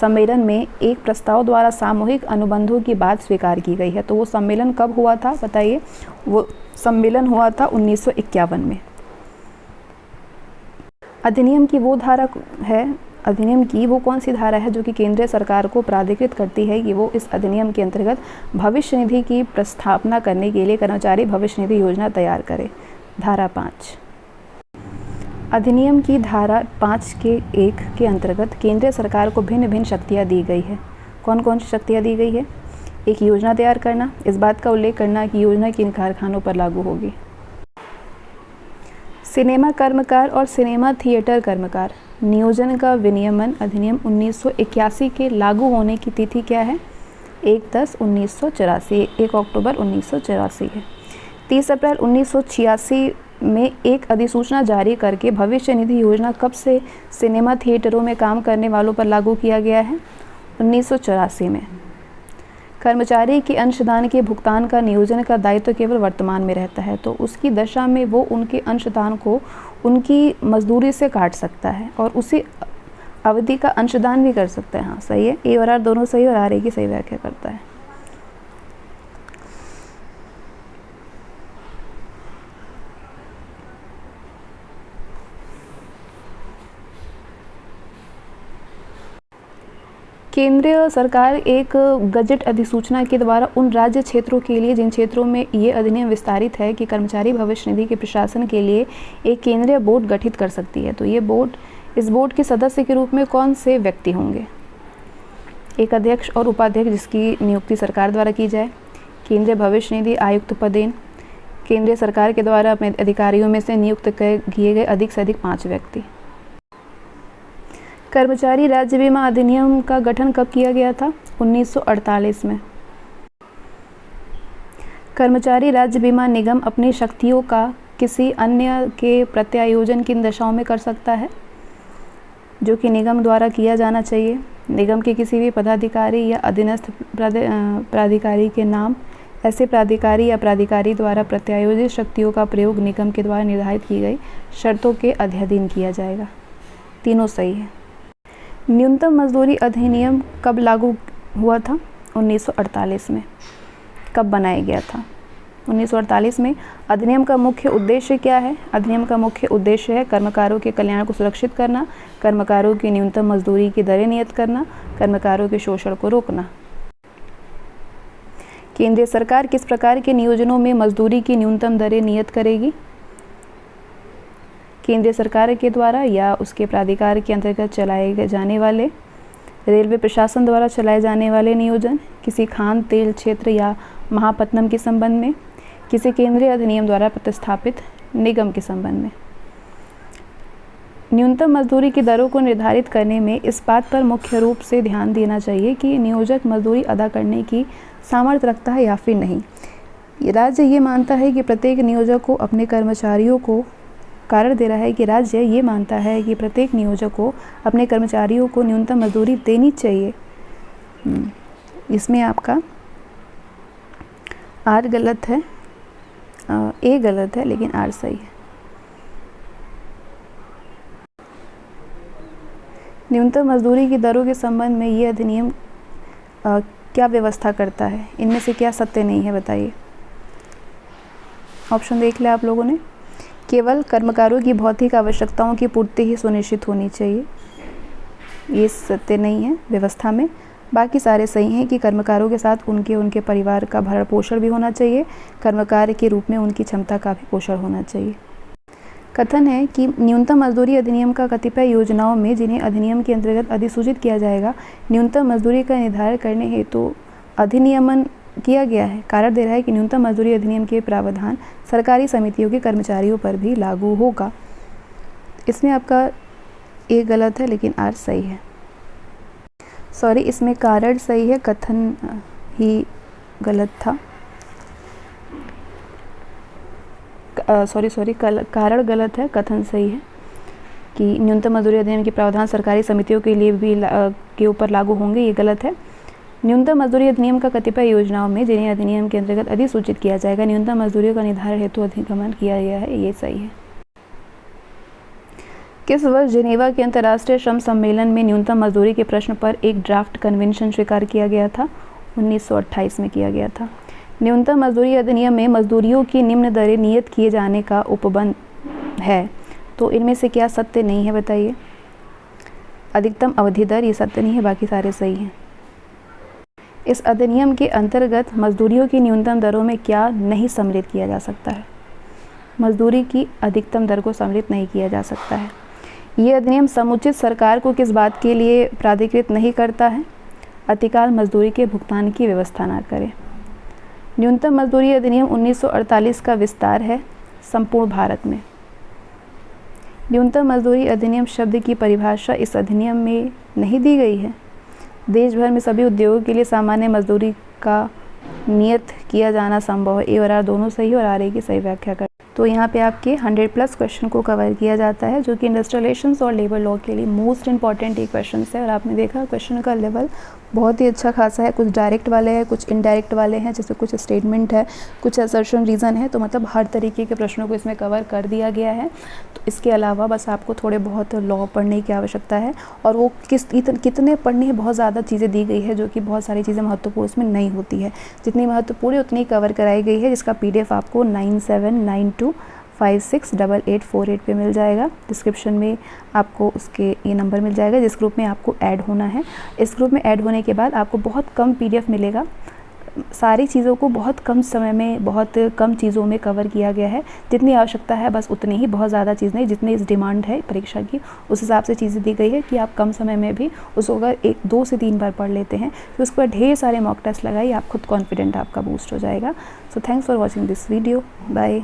सम्मेलन में एक प्रस्ताव द्वारा सामूहिक अनुबंधों की बात स्वीकार की गई है। तो वो सम्मेलन कब हुआ था बताइए? वो सम्मेलन हुआ था 1951 में। अधिनियम की वो धारा है, अधिनियम की वो कौन सी धारा है जो कि केंद्रीय सरकार को प्राधिकृत करती है कि वो इस अधिनियम के अंतर्गत भविष्य निधि की प्रस्थापना करने के लिए कर्मचारी भविष्य निधि योजना तैयार करे? धारा 5। अधिनियम की धारा 5 के 1 के अंतर्गत केंद्रीय सरकार को भिन्न भिन्न शक्तियाँ दी गई है। कौन कौन सी शक्तियाँ दी गई है? एक, योजना तैयार करना, इस बात का उल्लेख करना कि योजना किन कारखानों पर लागू होगी। सिनेमा कर्मकार और सिनेमा थिएटर कर्मकार नियोजन का विनियमन अधिनियम 1981 के लागू होने की तिथि क्या है? 1/10/1984, 1 अक्टूबर 1984 है। 30 अप्रैल 1986 में एक अधिसूचना जारी करके भविष्य निधि योजना कब से सिनेमा थिएटरों में काम करने वालों पर लागू किया गया है? 1984 में। कर्मचारी के अंशदान के भुगतान का नियोजन का दायित्व केवल वर्तमान में रहता है, तो उसकी दशा में वो उनके अंशदान को उनकी मजदूरी से काट सकता है और उसी अवधि का अंशदान भी कर सकता है। हाँ सही है, ए और आर दोनों सही और आर ए की सही व्याख्या करता है। केंद्रीय सरकार एक गजट अधिसूचना के द्वारा उन राज्य क्षेत्रों के लिए जिन क्षेत्रों में ये अधिनियम विस्तारित है कि कर्मचारी भविष्य निधि के प्रशासन के लिए एक केंद्रीय बोर्ड गठित कर सकती है। तो ये बोर्ड, इस बोर्ड के सदस्य के रूप में कौन से व्यक्ति होंगे? एक अध्यक्ष और उपाध्यक्ष जिसकी नियुक्ति सरकार द्वारा की जाए, केंद्रीय भविष्य निधि आयुक्त पदेन, केंद्रीय सरकार के द्वारा अपने अधिकारियों में से नियुक्त किए गए अधिक से अधिक 5 व्यक्ति। कर्मचारी राज्य बीमा अधिनियम का गठन कब किया गया था? 1948 में। कर्मचारी राज्य बीमा निगम अपनी शक्तियों का किसी अन्य के प्रत्यायोजन किन दशाओं में कर सकता है? जो कि निगम द्वारा किया जाना चाहिए। निगम के किसी भी पदाधिकारी या अधीनस्थ प्राधिकारी के नाम ऐसे प्राधिकारी या प्राधिकारी द्वारा प्रत्यायोजित शक्तियों का प्रयोग निगम के द्वारा निर्धारित की गई शर्तों के अधीन किया जाएगा। तीनों सही है। न्यूनतम मजदूरी अधिनियम कब लागू हुआ था? 1948 में। कब बनाया गया था? 1948 में अधिनियम का मुख्य उद्देश्य क्या है? अधिनियम का मुख्य उद्देश्य है कर्मकारों के कल्याण को सुरक्षित करना, कर्मकारों की न्यूनतम मजदूरी की दरें नियत करना, कर्मकारों के शोषण को रोकना। केंद्रीय सरकार किस प्रकार के नियोजनों में मजदूरी की न्यूनतम दरें नियत करेगी? केंद्रीय सरकार के द्वारा या उसके प्राधिकार के अंतर्गत चलाए जाने वाले, रेलवे प्रशासन द्वारा चलाए जाने वाले नियोजन, किसी खान तेल क्षेत्र या महापत्तनम के संबंध में, किसी केंद्रीय अधिनियम द्वारा प्रतिस्थापित निगम के संबंध में। न्यूनतम मजदूरी की दरों को निर्धारित करने में इस बात पर मुख्य रूप से ध्यान देना चाहिए कि नियोजक मजदूरी अदा करने की सामर्थ्य रखता है या फिर नहीं। राज्य ये मानता है कि प्रत्येक नियोजक को अपने कर्मचारियों को कारण दे रहा है कि राज्य ये मानता है कि प्रत्येक नियोजक को अपने कर्मचारियों को न्यूनतम मजदूरी देनी चाहिए। इसमें आपका आर गलत है, ए गलत है, लेकिन आर सही है। न्यूनतम मजदूरी की दरों के संबंध में ये अधिनियम क्या व्यवस्था करता है? इनमें से क्या सत्य नहीं है, बताइए। ऑप्शन देख लिया आप लोगों ने। केवल कर्मकारों की भौतिक आवश्यकताओं की पूर्ति ही सुनिश्चित होनी चाहिए, ये सत्य नहीं है व्यवस्था में। बाकी सारे सही हैं कि कर्मकारों के साथ उनके परिवार का भरण पोषण भी होना चाहिए, कर्मकार के रूप में उनकी क्षमता का भी पोषण होना चाहिए। कथन है कि न्यूनतम मजदूरी अधिनियम का कतिपय योजनाओं में जिन्हें अधिनियम के अंतर्गत अधिसूचित किया जाएगा, न्यूनतम मजदूरी का निर्धारण करने हेतु अधिनियमन किया गया है। कारण दे रहा है कि न्यूनतम मजदूरी अधिनियम के प्रावधान सरकारी समितियों के कर्मचारियों पर भी लागू होगा। इसमें आपका ए गलत है, लेकिन आर सही है। सॉरी, इसमें कारण सही है, कथन ही गलत था। कारण गलत है, कथन सही है कि न्यूनतम मजदूरी अधिनियम के प्रावधान सरकारी समितियों के लिए भी के ऊपर लागू होंगे, ये गलत है। न्यूनतम मजदूरी अधिनियम का कतिपय योजनाओं में जिन्हें अधिनियम के अंतर्गत अधिसूचित किया जाएगा, न्यूनतम मजदूरी का निर्धारण हेतु अधिगमन किया गया है, ये सही है। किस वर्ष जिनेवा के अंतर्राष्ट्रीय श्रम सम्मेलन में न्यूनतम मजदूरी के प्रश्न पर एक ड्राफ्ट कन्वेंशन स्वीकार किया गया था? 1928 में किया गया था। न्यूनतम मजदूरी अधिनियम में मजदूरियों की निम्न दरें नियत किए जाने का उपबंध है, तो इनमें से क्या सत्य नहीं है, बताइए। अधिकतम अवधि दर, ये सत्य नहीं है, बाकी सारे सही हैं। इस अधिनियम के अंतर्गत मजदूरियों की न्यूनतम दरों में क्या नहीं सम्मिलित किया जा सकता है? मजदूरी की अधिकतम दर को सम्मिलित नहीं किया जा सकता है। ये अधिनियम समुचित सरकार को किस बात के लिए प्राधिकृत नहीं करता है? अतिकाल मजदूरी के भुगतान की व्यवस्था ना करें। न्यूनतम मजदूरी अधिनियम 1948 का विस्तार है संपूर्ण भारत में। न्यूनतम मजदूरी अधिनियम शब्द की परिभाषा इस अधिनियम में नहीं दी गई है। देश भर में सभी उद्योगों के लिए सामान्य मजदूरी का नियत किया जाना संभव है। ए और आर दोनों सही और आर ए की सही व्याख्या कर। तो यहाँ पे आपके 100+ क्वेश्चन को कवर किया जाता है, जो कि इंडस्ट्रियल रिलेशंस और लेबर लॉ के लिए मोस्ट इंपॉर्टेंट ये क्वेश्चन है। और आपने देखा क्वेश्चन का लेवल बहुत ही अच्छा खासा है। कुछ डायरेक्ट वाले हैं, कुछ इनडायरेक्ट वाले हैं, जैसे कुछ स्टेटमेंट है, कुछ असर्शन रीज़न है। तो मतलब हर तरीके के प्रश्नों को इसमें कवर कर दिया गया है। तो इसके अलावा बस आपको थोड़े बहुत लॉ पढ़ने की आवश्यकता है, और वो कितने पढ़ने हैं, बहुत ज़्यादा चीज़ें दी गई है, जो कि बहुत सारी चीज़ें महत्वपूर्ण उसमें नहीं होती है। जितनी महत्वपूर्ण है उतनी कवर कराई गई है, जिसका PDF आपको 9792568848 पे मिल जाएगा। डिस्क्रिप्शन में आपको उसके ये नंबर मिल जाएगा, जिस ग्रुप में आपको ऐड होना है। इस ग्रुप में ऐड होने के बाद आपको बहुत कम PDF मिलेगा। सारी चीज़ों को बहुत कम समय में, बहुत कम चीज़ों में कवर किया गया है। जितनी आवश्यकता है बस उतनी ही, बहुत ज़्यादा चीज़ नहीं। जितनी इस डिमांड है परीक्षा की, उस हिसाब से चीज़ें दी गई है कि आप कम समय में भी उसको अगर 2 से 3 बार पढ़ लेते हैं, फिर उसके बाद ढेर सारे मॉक टेस्ट लगाइए, आप खुद कॉन्फिडेंट आपका बूस्ट हो जाएगा। So thanks for watching this video. Bye.